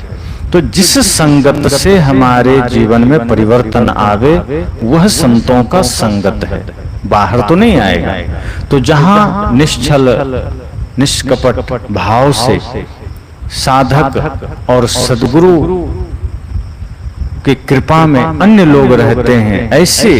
तो जिस संगत से हमारे जीवन में परिवर्तन आवे वह संतों का संगत है, बाहर तो नहीं आएगा। तो जहां निश्चल निष्कपट भाव से साधक और सद्गुरु की कृपा में अन्य लोग रहते हैं, ऐसे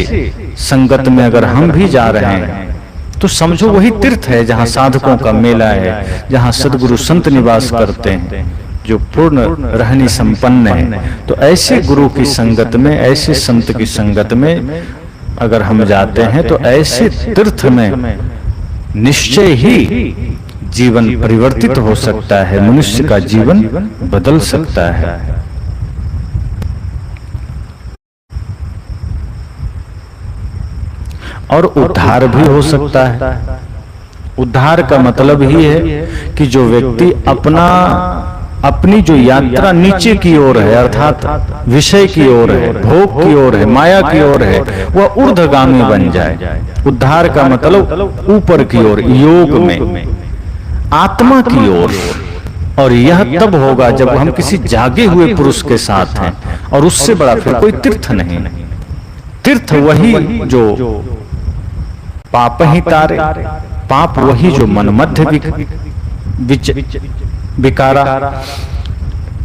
संगत में अगर हम भी जा रहे हैं तो समझो वही तीर्थ है जहां साधकों का मेला है, जहां सद्गुरु संत निवास करते हैं जो पूर्ण रहनी संपन्न है। तो ऐसे गुरु की संगत में, ऐसे संत की संगत में अगर हम जाते हैं तो ऐसे तीर्थ में निश्चय ही जीवन परिवर्तित हो सकता है, मनुष्य का जीवन बदल सकता है। और उद्धार भी हो सकता है। उद्धार का मतलब ही है कि जो व्यक्ति अपनी जो यात्रा नीचे की ओर है, अर्थात विषय की ओर है, भोग की ओर है, माया की ओर है, वह ऊर्ध्वगामी बन जाए। उद्धार का मतलब ऊपर की ओर, योग में, आत्मा की ओर। और यह तब होगा जब हम किसी जागे हुए पुरुष के साथ हैं, और उससे बड़ा फिर कोई तीर्थ नहीं। तीर्थ वही जो पाप ही तारे, पाप वही जो मन मध्य विकारा।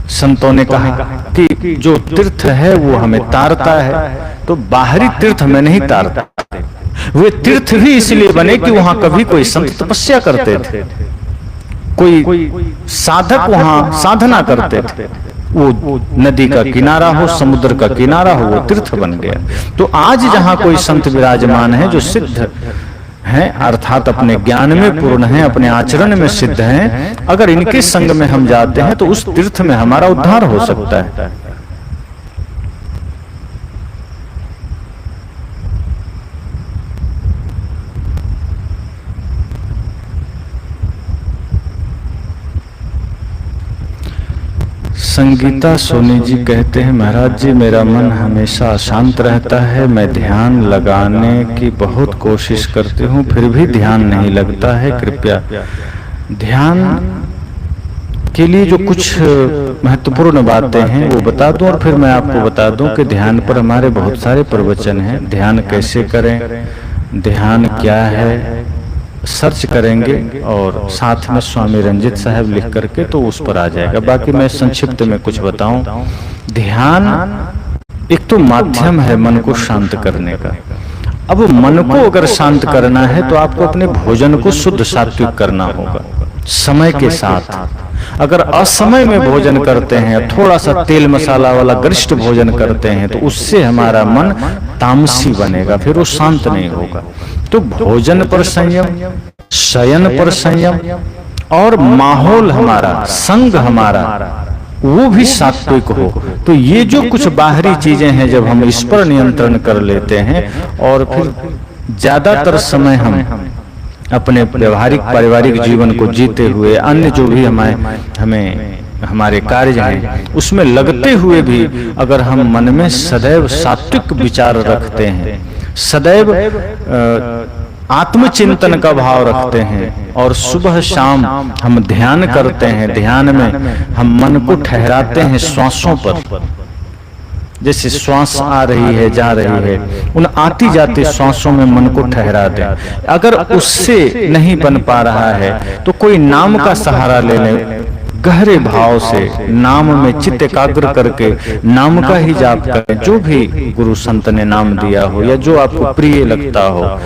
संतों ने कहा कि जो तीर्थ है वो हमें तारता है, तो बाहरी तीर्थ में नहीं तारता। वे तीर्थ भी इसलिए बने कि वहां कभी कोई संत तपस्या करते थे, कोई साधक वहां साधना करते थे। वो नदी का किनारा हो, समुद्र का किनारा हो, वो तीर्थ बन गया। तो आज जहां कोई संत विराजमान है जो सिद्ध हैं, अर्थात अपने ज्ञान में पूर्ण हैं, अपने आचरण में सिद्ध हैं, अगर इनके संग में हम जाते हैं तो उस तीर्थ में हमारा उद्धार हो सकता है। संगीता सोनी जी कहते हैं, महाराज जी मेरा मन हमेशा अशांत रहता है, मैं ध्यान लगाने की बहुत कोशिश करती हूँ फिर भी ध्यान नहीं लगता है, कृपया ध्यान के लिए जो कुछ महत्वपूर्ण बातें हैं वो बता दूं, और फिर मैं आपको बता दूं कि ध्यान पर हमारे बहुत सारे प्रवचन हैं। ध्यान कैसे करें, ध्यान क्या है, सर्च करेंगे और साथ में स्वामी रंजित साहब लिख करके तो उस पर आ जाएगा। बाकी मैं संक्षिप्त में कुछ बताऊं। ध्यान एक तो माध्यम है मन को शांत करने का। अब मन को अगर शांत करना है तो आपको अपने भोजन को शुद्ध सात्विक करना होगा समय के साथ। अगर असमय में भोजन करते हैं, थोड़ा सा तेल मसाला वाला गरिष्ठ भोजन करते हैं, तो उससे हमारा मन तामसी बनेगा, फिर वो शांत नहीं होगा। तो भोजन पर संयम, शयन पर संयम, और माहौल हमारा, संग हमारा वो भी सात्विक हो। तो ये जो कुछ बाहरी चीजें हैं, जब हम इस पर नियंत्रण कर लेते हैं और फिर ज्यादातर समय हम अपने व्यवहारिक पारिवारिक जीवन को जीते हुए अन्य जो भी हमें हमारे कार्य हैं उसमें लगते हुए भी अगर हम मन में सदैव सात्विक विचार रखते हैं, सदैव आत्मचिंतन का भाव रखते हैं और सुबह शाम हम ध्यान करते हैं, ध्यान में हम मन को ठहराते हैं श्वासों पर, जैसे श्वास आ रही है जा रही है, उन आती जाती श्वासों में मन को ठहरा दें। अगर उससे नहीं बन पा रहा है तो कोई नाम का सहारा ले लें, गहरे भाव से नाम में चित्त एकाग्र करके नाम का ही जाप करें, जो भी गुरु संत ने नाम दिया हो या जो आपको प्रिय लगता हो,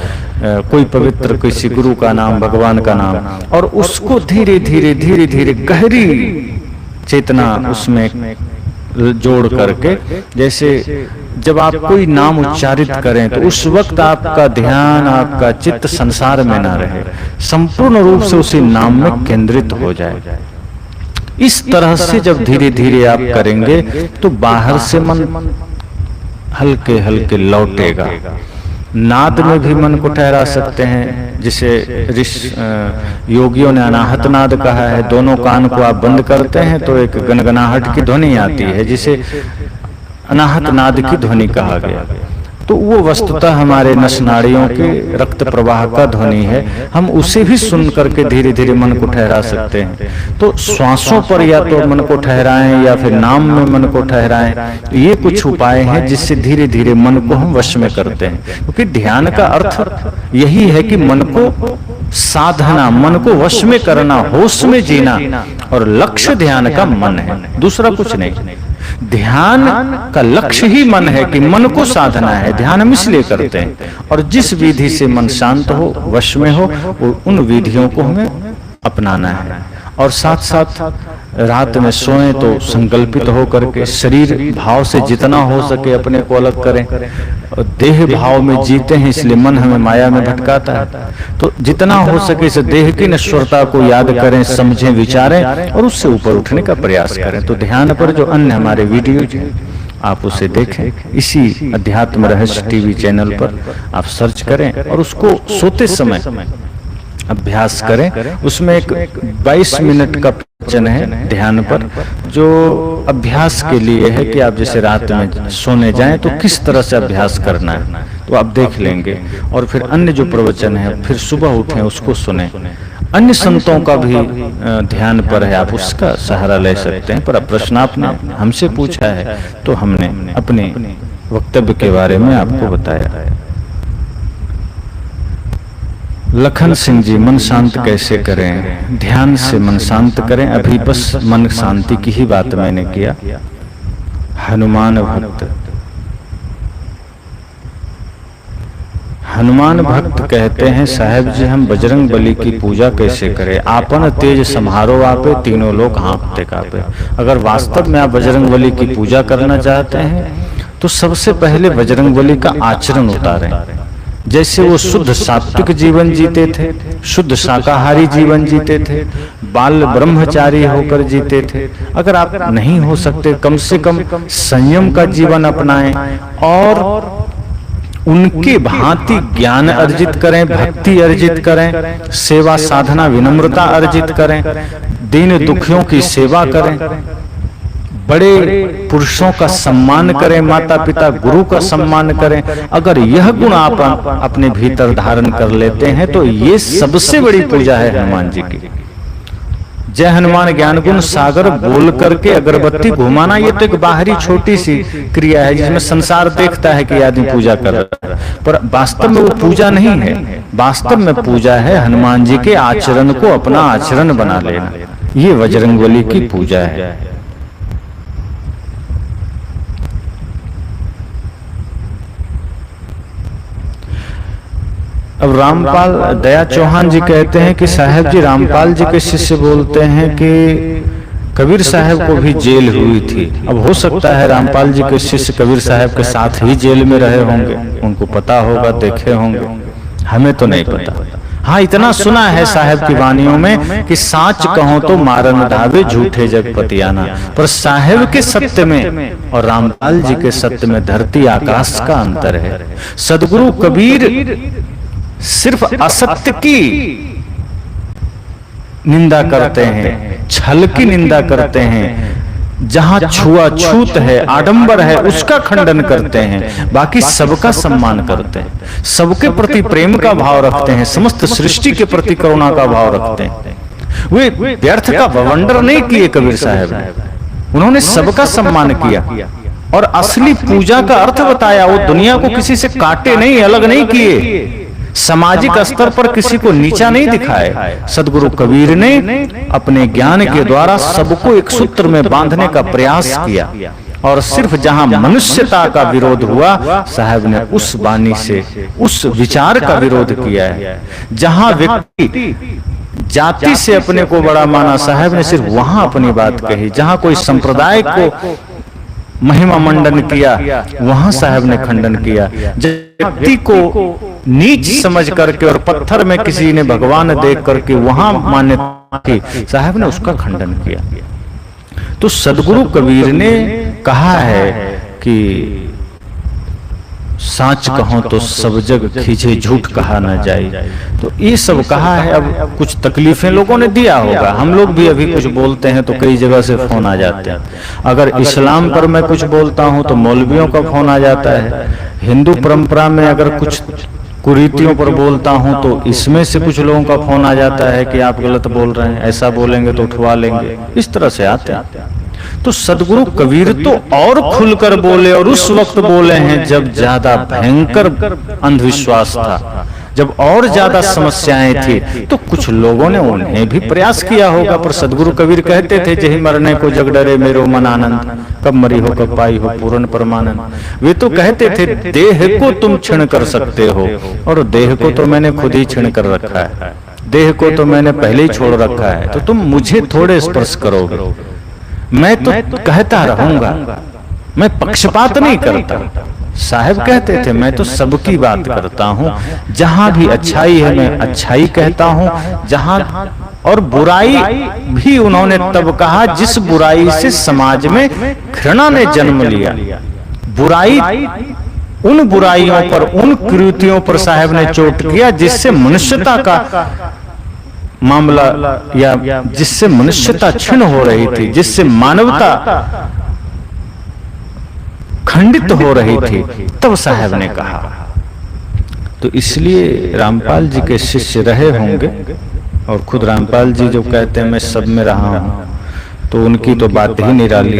कोई पवित्र किसी गुरु का नाम, भगवान का नाम, और उसको धीरे धीरे धीरे धीरे गहरी चेतना उसमें जोड़ करके, जैसे जब आप कोई नाम उच्चारित करें तो उस वक्त आपका ध्यान, आपका चित्त संसार में ना रहे, संपूर्ण रूप से उसी नाम में केंद्रित हो जाए। इस तरह से जब धीरे धीरे आप करेंगे तो बाहर से मन हल्के हल्के लौटेगा। नाद में भी मन को ठहरा सकते हैं, जिसे योगियों ने अनाहत नाद कहा है। दोनों कान को आप बंद करते हैं तो एक गनगनाहट की ध्वनि आती है, जिसे अनाहत नाद की ध्वनि कहा गया। तो वो वस्तुतः हमारे नस नाड़ियों के रक्त प्रवाह का ध्वनि है, हम उसे भी सुन करके धीरे धीरे मन को ठहरा सकते हैं। तो श्वासों पर या तो मन को ठहराएं या फिर नाम में मन को ठहराएं, ये कुछ उपाय हैं जिससे धीरे धीरे मन को हम वश में करते हैं। क्योंकि ध्यान का अर्थ यही है कि मन को साधना, मन को वश में करना, होश में जीना, और लक्ष्य ध्यान का मन है, दूसरा कुछ नहीं। ध्यान का लक्ष्य ही मन है कि मन को साधना है, ध्यान हम इसलिए करते हैं। और जिस विधि से मन शांत हो, वश में हो, उन विधियों को हमें अपनाना है। और साथ साथ रात में सोएं तो संकल्पित हो करके शरीर भाव से जितना हो सके अपने को अलग करें। और देह भाव में जीते हैं इसलिए मन हमें माया में भटकाता है, तो जितना हो सके इस देह की नश्वरता को याद करें, समझें, विचारें और उससे ऊपर उठने का प्रयास करें। तो ध्यान पर जो अन्य हमारे वीडियोज हैं आप उसे देखें, इसी अध्यात्म रहस्य टीवी चैनल पर आप सर्च करें और उसको सोते समय अभ्यास करें। उसमें एक 22 मिनट का प्रवचन है ध्यान पर, जो अभ्यास के लिए है कि आप जैसे रात में सोने जाएं तो किस तरह से अभ्यास करना है, तो आप देख लेंगे। और फिर अन्य जो प्रवचन है फिर सुबह उठें उसको सुने। अन्य संतों का भी ध्यान पर है, आप उसका सहारा ले सकते हैं। पर अब प्रश्न आपने हमसे पूछा है तो हमने अपने वक्तव्य के बारे में आपको बताया। लखन सिंह जी, मन शांत कैसे करें? ध्यान से मन शांत करें। अभी बस मन शांति की ही बात मैंने किया। हनुमान भक्त, हनुमान भक्त कहते हैं, साहब जी हम बजरंग बली की पूजा कैसे करें? आपन तेज सम्हारो आपे, तीनों लोग हाँफते कांपे। अगर वास्तव में आप बजरंग बली की पूजा करना चाहते हैं तो सबसे पहले बजरंग बली का आचरण उतारें। जैसे वो शुद्ध सात्विक जीवन जीते थे, शुद्ध शाकाहारी जीवन जीते थे, बाल ब्रह्मचारी होकर जीते थे। अगर आप नहीं हो सकते, कम से कम संयम का जीवन अपनाएं और उनके भांति ज्ञान अर्जित करें, भक्ति अर्जित करें, सेवा साधना विनम्रता अर्जित करें, दीन दुखियों की सेवा करें, बड़े पुरुषों का सम्मान करें, माता पिता गुरु का सम्मान करें। अगर यह गुण आप अपने भीतर धारण कर लेते हैं तो ये सबसे बड़ी पूजा है हनुमान जी की। जय हनुमान ज्ञान गुण सागर बोल करके अगरबत्ती घुमाना, ये तो एक बाहरी छोटी सी क्रिया है जिसमें संसार देखता है कि आदमी पूजा कर रहा है, पर वास्तव में वो पूजा नहीं है। वास्तव में पूजा है हनुमान जी के आचरण को अपना आचरण बना लेना, ये बजरंगबली की पूजा है। अब रामपाल दया चौहान जी कहते हैं कि साहब जी रामपाल जी के शिष्य बोलते हैं कि कबीर साहब को भी जेल हुई थी। अब हो सकता है रामपाल जी के शिष्य कबीर साहब के साथ ही जेल में रहे होंगे, उनको पता होगा, देखे होंगे, हमें तो नहीं पता। हाँ, इतना सुना है साहब की वानियों में कि साच कहो तो मारन धावे, झूठे जगपतियाना। पर साहब के सत्य में और रामपाल जी के सत्य में धरती आकाश का अंतर है। सदगुरु कबीर सिर्फ असत्य की निंदा करते हैं, छल की निंदा करते हैं, जहां छुआछूत है, आडंबर है, उसका खंडन करते हैं, बाकी सबका सम्मान करते हैं, सबके प्रति प्रेम का भाव रखते हैं, समस्त सृष्टि के प्रति करुणा का भाव रखते हैं। वे व्यर्थ का बवंडर नहीं किए कबीर साहब ने, उन्होंने सबका सम्मान किया और असली पूजा का अर्थ बताया। वो दुनिया को किसी से काटे नहीं, अलग नहीं किए, सामाजिक स्तर पर किसी को नीचा नहीं दिखाए। सदगुरु कबीर ने अपने ज्ञान के द्वारा सबको एक सूत्र में बांधने का प्रयास किया और सिर्फ जहां मनुष्यता का विरोध हुआ, साहब ने उस वाणी से, उस विचार का विरोध किया है। जहां व्यक्ति जाति से अपने को बड़ा माना, साहब ने सिर्फ वहां अपनी बात कही। जहां कोई संप्रदाय को महिमा मंडन किया, वहां साहब ने खंडन किया। व्यक्ति को नीच समझ करके और पत्थर में किसी ने भगवान देख करके वहां मान्यता की, साहब ने उसका खंडन किया। तो सदगुरु कबीर ने कहा है कि साच कहो तो सब जग खींचे, झूठ कहा ना जाए। तो ये सब कहा है। अब कुछ तकलीफें लोगों ने दिया होगा, हम लोग भी अभी कुछ बोलते हैं तो कई जगह से फोन आ जाते हैं। अगर इस्लाम पर मैं कुछ बोलता हूं तो मौलवियों का फोन आ जाता है। हिंदू परंपरा में अगर कुछ कुरीतियों पर बोलता हूं तो इसमें से कुछ लोगों का फोन आ जाता है कि आप गलत बोल रहे हैं, ऐसा बोलेंगे तो उठवा लेंगे, इस तरह से आते हैं। तो सदगुरु कबीर तो और खुलकर बोले, और उस वक्त बोले हैं जब ज्यादा भयंकर अंधविश्वास था, जब और ज्यादा समस्याएं थी। तो कुछ लोगों ने उन्हें भी प्रयास किया होगा, पर सदगुरु कबीर कहते थे जही मरने को जग डरे मेरो मन आनंद, कब मरी हो कब पाई हो पूर्ण परमानंद। वे तो कहते थे देह को तुम क्षण कर सकते हो, और देह को तो मैंने खुद ही क्षण कर रखा है, देह को तो मैंने पहले ही छोड़ रखा है, तो तुम मुझे थोड़े स्पर्श करोगे, मैं तो कहता रहूंगा, मैं पक्षपात नहीं करता। साहब कहते थे मैं तो सबकी बात करता हूं, जहां भी अच्छाई है मैं अच्छाई कहता हूं, जहां और बुराई भी उन्होंने तब कहा जिस बुराई से समाज में घृणा ने जन्म लिया। बुराई, उन बुराइयों पर, उन कृतियों पर साहब ने चोट किया जिससे मनुष्यता का मामला या जिससे मनुष्यता क्षीण हो रही थी, जिससे मानवता खंडित हो रही थी, तब साहब ने कहा। तो इसलिए रामपाल जी के शिष्य रहे होंगे, और खुद रामपाल जी जो कहते हैं मैं सब में रहा हूं, तो उनकी तो बात ही निराली।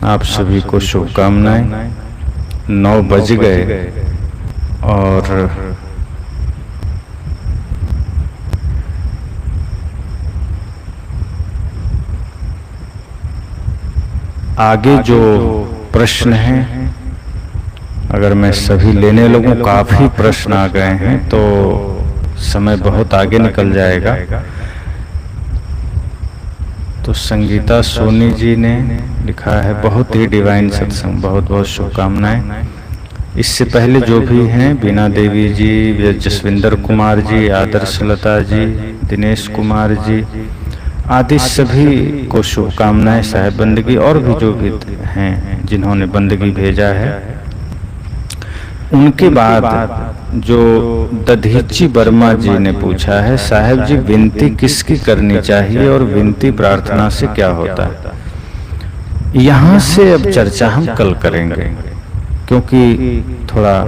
आप सभी को शुभकामनाएं। 9 बज गए और आगे जो प्रश्न हैं, अगर मैं सभी लेने लगूं, काफी प्रश्न आ गए हैं तो समय बहुत आगे निकल जाएगा। तो संगीता सोनी जी ने लिखा है बहुत ही डिवाइन सत्संग, बहुत बहुत शुभकामनाएं। इससे पहले जो भी हैं, बीना देवी जी, जसविंदर कुमार जी, आदर्श लता जी, दिनेश कुमार जी आदि सभी को शुभकामनाएं। साहेब बंदगी और भी जो भी हैं जिन्होंने बंदगी भेजा है। उनके बाद जो दधीची वर्मा जी ने पूछा है, साहेब जी विनती किसकी करनी चाहिए और विनती प्रार्थना से क्या होता है? यहाँ से अब चर्चा हम कल करेंगे, क्योंकि थोड़ा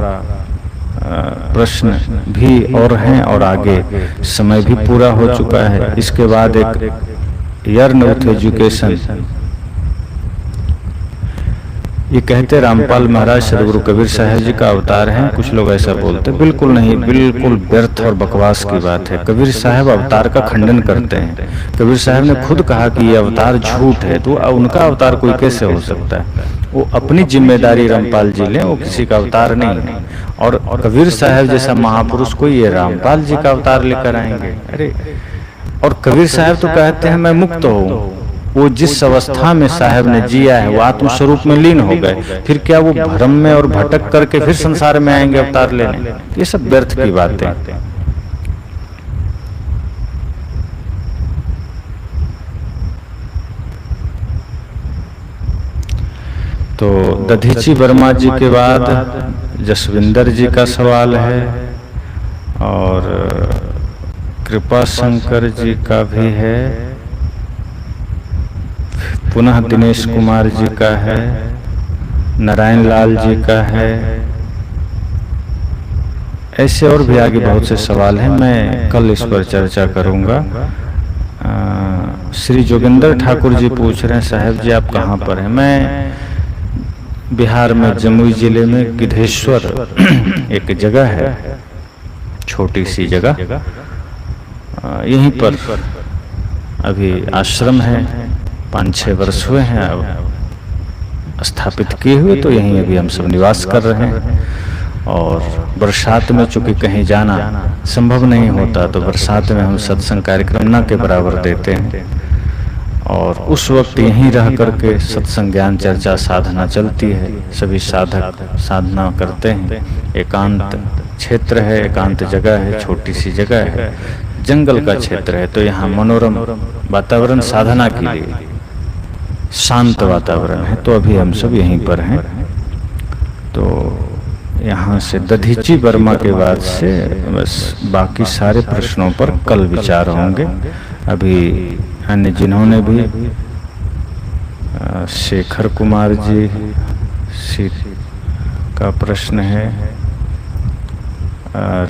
प्रश्न भी और हैं और आगे समय भी पूरा हो चुका है। इसके बाद एक यर्न विथ एजुकेशन, ये कहते रामपाल महाराज सदगुरु कबीर साहब जी का अवतार हैं। कुछ लोग ऐसा बोलते, बिल्कुल नहीं, बिल्कुल व्यर्थ और बकवास की बात है। कबीर साहब अवतार का खंडन करते हैं। कबीर साहब ने खुद कहा कि ये अवतार झूठ है, तो उनका अवतार कोई कैसे हो सकता है? वो अपनी जिम्मेदारी रामपाल जी लें, वो किसी का अवतार नहीं है। और कबीर साहब जैसा महापुरुष को ये रामपाल जी का अवतार लेकर आएंगे? अरे, और कबीर साहब तो कहते हैं मैं मुक्त हूँ। वो जिस अवस्था में साहब ने जिया है वो आत्म स्वरूप में लीन हो गए, फिर क्या वो भ्रम में और भटक करके फिर संसार में आएंगे अवतार लेने? ये सब व्यर्थ की बातें। तो दधीची वर्मा जी के बाद जसविंदर जी का सवाल है और कृपा शंकर जी का भी है, पुनः दिनेश कुमार जी का है, नारायण लाल जी का है। ऐसे और भी आगे बहुत से सवाल हैं, मैं कल इस पर चर्चा करूंगा। श्री जोगिंदर ठाकुर जी पूछ रहे हैं, साहब जी आप कहाँ पर हैं? मैं बिहार में जमुई जिले में गिद्धेश्वर एक जगह है, छोटी सी जगह, यहीं पर अभी आश्रम है, 5-6 वर्ष हुए हैं अब स्थापित किए हुए, तो यहीं अभी हम सब निवास कर रहे हैं। और बरसात में चूंकि कहीं जाना संभव नहीं होता, तो बरसात में हम सत्संग कार्यक्रम न के बराबर देते हैं, और उस वक्त यहीं रह करके सत्संग ज्ञान चर्चा साधना चलती है। सभी साधक साधना करते हैं। एकांत क्षेत्र है, एकांत जगह है, छोटी सी जगह है, जंगल का क्षेत्र है, तो यहाँ मनोरम वातावरण साधना के लिए शांत वातावरण है। तो अभी हम सब यहीं पर हैं। तो यहाँ से दधीची वर्मा के बाद से बस बाकी सारे प्रश्नों पर कल विचार होंगे। अभी अन्य जिन्होंने भी शेखर कुमार जी का प्रश्न है,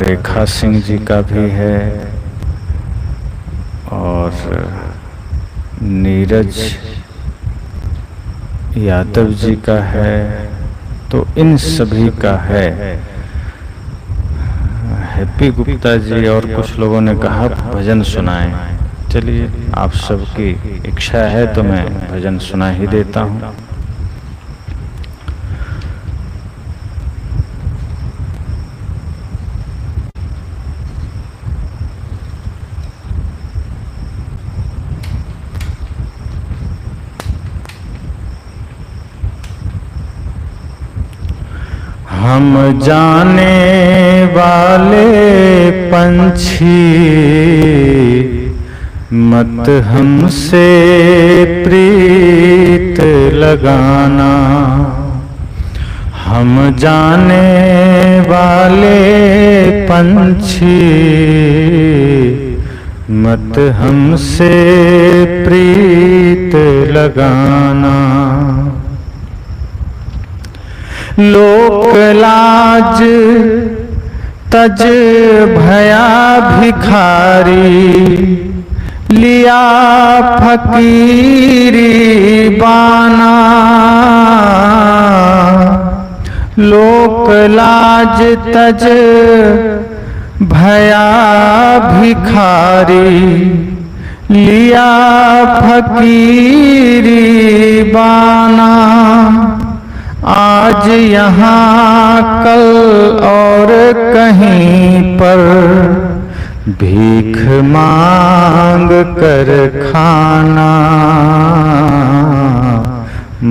रेखा सिंह जी का भी है, और नीरज यादव जी का है, तो इन सभी का है। हैप्पी गुप्ता जी और कुछ लोगों ने कहा भजन सुनाएं। चलिए, आप सबकी इच्छा है तो मैं भजन सुना ही देता हूँ। हम जाने वाले पंछी मत हमसे प्रीत लगाना, हम जाने वाले पंछी मत हमसे प्रीत लगाना। लोक लाज तज भया भिखारी, लिया फकीरी बाना। लोक लाज तज भया भिखारी, लिया फकीरी बाना। आज यहाँ कल और कहीं पर भीख मांग कर खाना,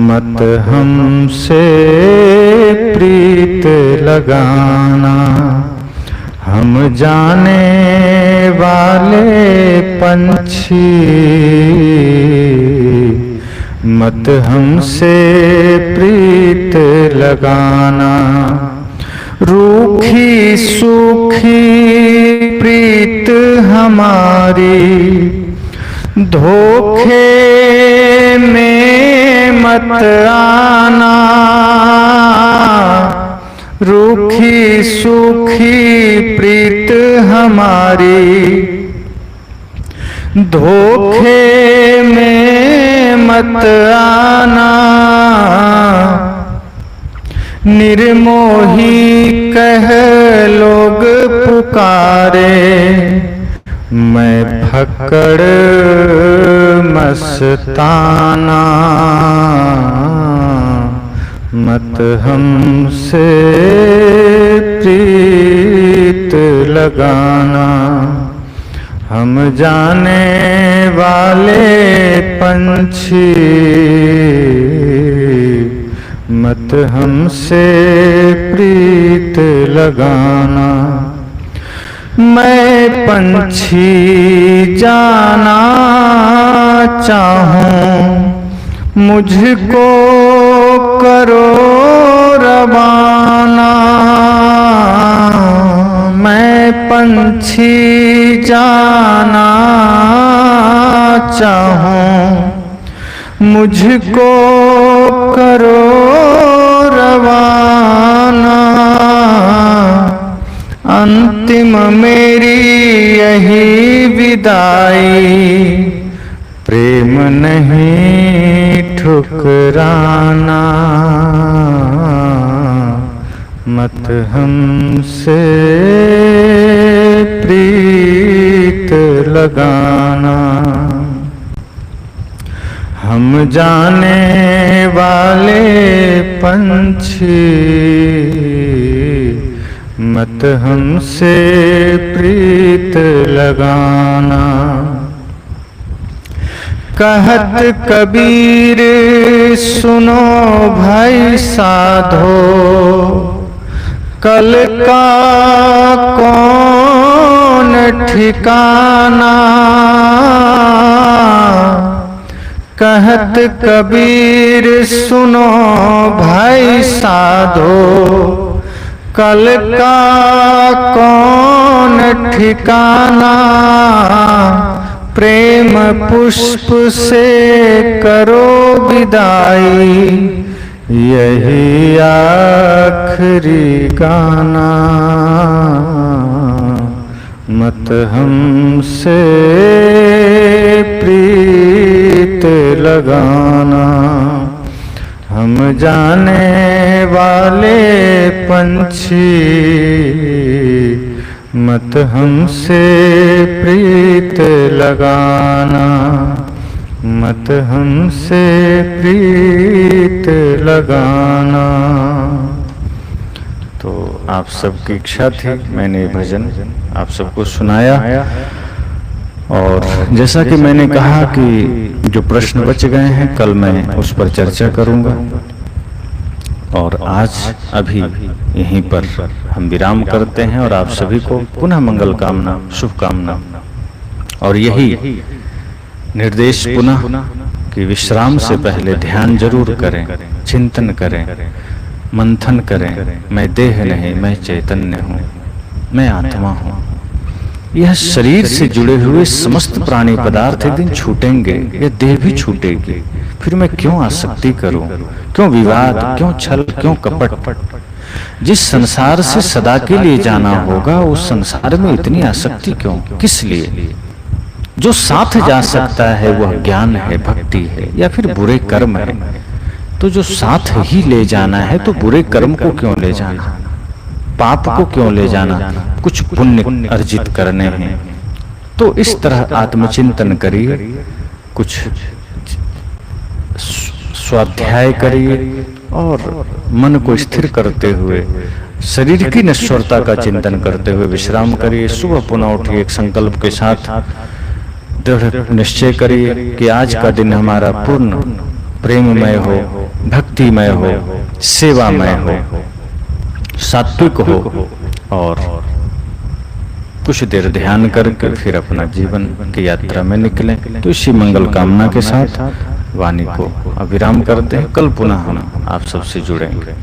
मत हमसे प्रीत लगाना। हम जाने वाले पंछी मत हमसे प्रीत लगाना। रूखी सूखी प्रीत हमारी, धोखे में मत आना। रूखी सूखी प्रीत हमारी, धोखे में मत आना। निर्मोही कह लोग पुकारे, मैं फक्कड़ मस्ताना। मत हमसे प्रीत लगाना। हम जाने वाले पंछी मत हमसे प्रीत लगाना। मैं पंछी जाना चाहूं, मुझको करो रवाना, मैं पंछी जाना चाहूं, मुझको करो रवाना, अंतिम मेरी यही विदाई, प्रेम नहीं ठुकराना, मत हमसे प्रीत लगाना। हम जाने वाले पंछी, मत हमसे प्रीत लगाना। कहत कबीर सुनो भाई साधो, कल का कौन ठिकाना। कहत कबीर सुनो भाई साधो, कल का कौन ठिकाना। प्रेम पुष्प से करो विदाई, यही आखिरी गाना, मत हमसे प्रीत लगाना। हम जाने वाले पंछी, मत हमसे प्रीत लगाना, मत हमसे प्रीत लगाना। तो आप सबकी इच्छा थी, मैंने ये भजन आप सबको सुनाया। और जैसा कि मैंने कहा कि जो प्रश्न बच गए हैं कल मैं उस पर चर्चा करूंगा। और आज अभी यहीं पर हम विराम करते हैं और आप सभी को पुनः मंगल कामना, शुभकामना। और यही निर्देश पुनः कि विश्राम से पहले ध्यान जरूर करें, चिंतन करें, मंथन करें। मैं देह नहीं, मैं चैतन्य हूँ, मैं आत्मा हूँ। यह शरीर से जुड़े हुए समस्त प्राणी पदार्थ एक दिन छूटेंगे, यह देह भी छूटेगी। फिर मैं क्यों आसक्ति करूं, क्यों विवाद, क्यों छल, क्यों कपट। जिस संसार से सदा के लिए जाना होगा उस संसार में इतनी आसक्ति क्यों, किस लिए? जो साथ जा सकता है वह ज्ञान है, भक्ति है, या फिर बुरे कर्म है। तो जो साथ ही ले जाना है तो बुरे कर्म को क्यों ले जाना, पाप को क्यों ले जाना? कुछ पुण्य अर्जित करने हैं। तो इस तरह आत्मचिंतन करिए, कुछ स्वाध्याय करिए और मन को स्थिर करते हुए शरीर की नश्वरता का चिंतन करते हुए विश्राम करिए। सुबह पुनः उठिए, एक संकल्प के साथ दृढ़ निश्चय करिए कि आज का दिन हमारा पूर्ण प्रेममय हो, भक्तिमय हो, सेवामय हो, सात्विक हो। और कुछ देर ध्यान करके फिर अपना जीवन की यात्रा में निकलें। तो इसी मंगल कामना के साथ वाणी को विराम करते हैं। कल पुनः हम आप सबसे जुड़ेंगे।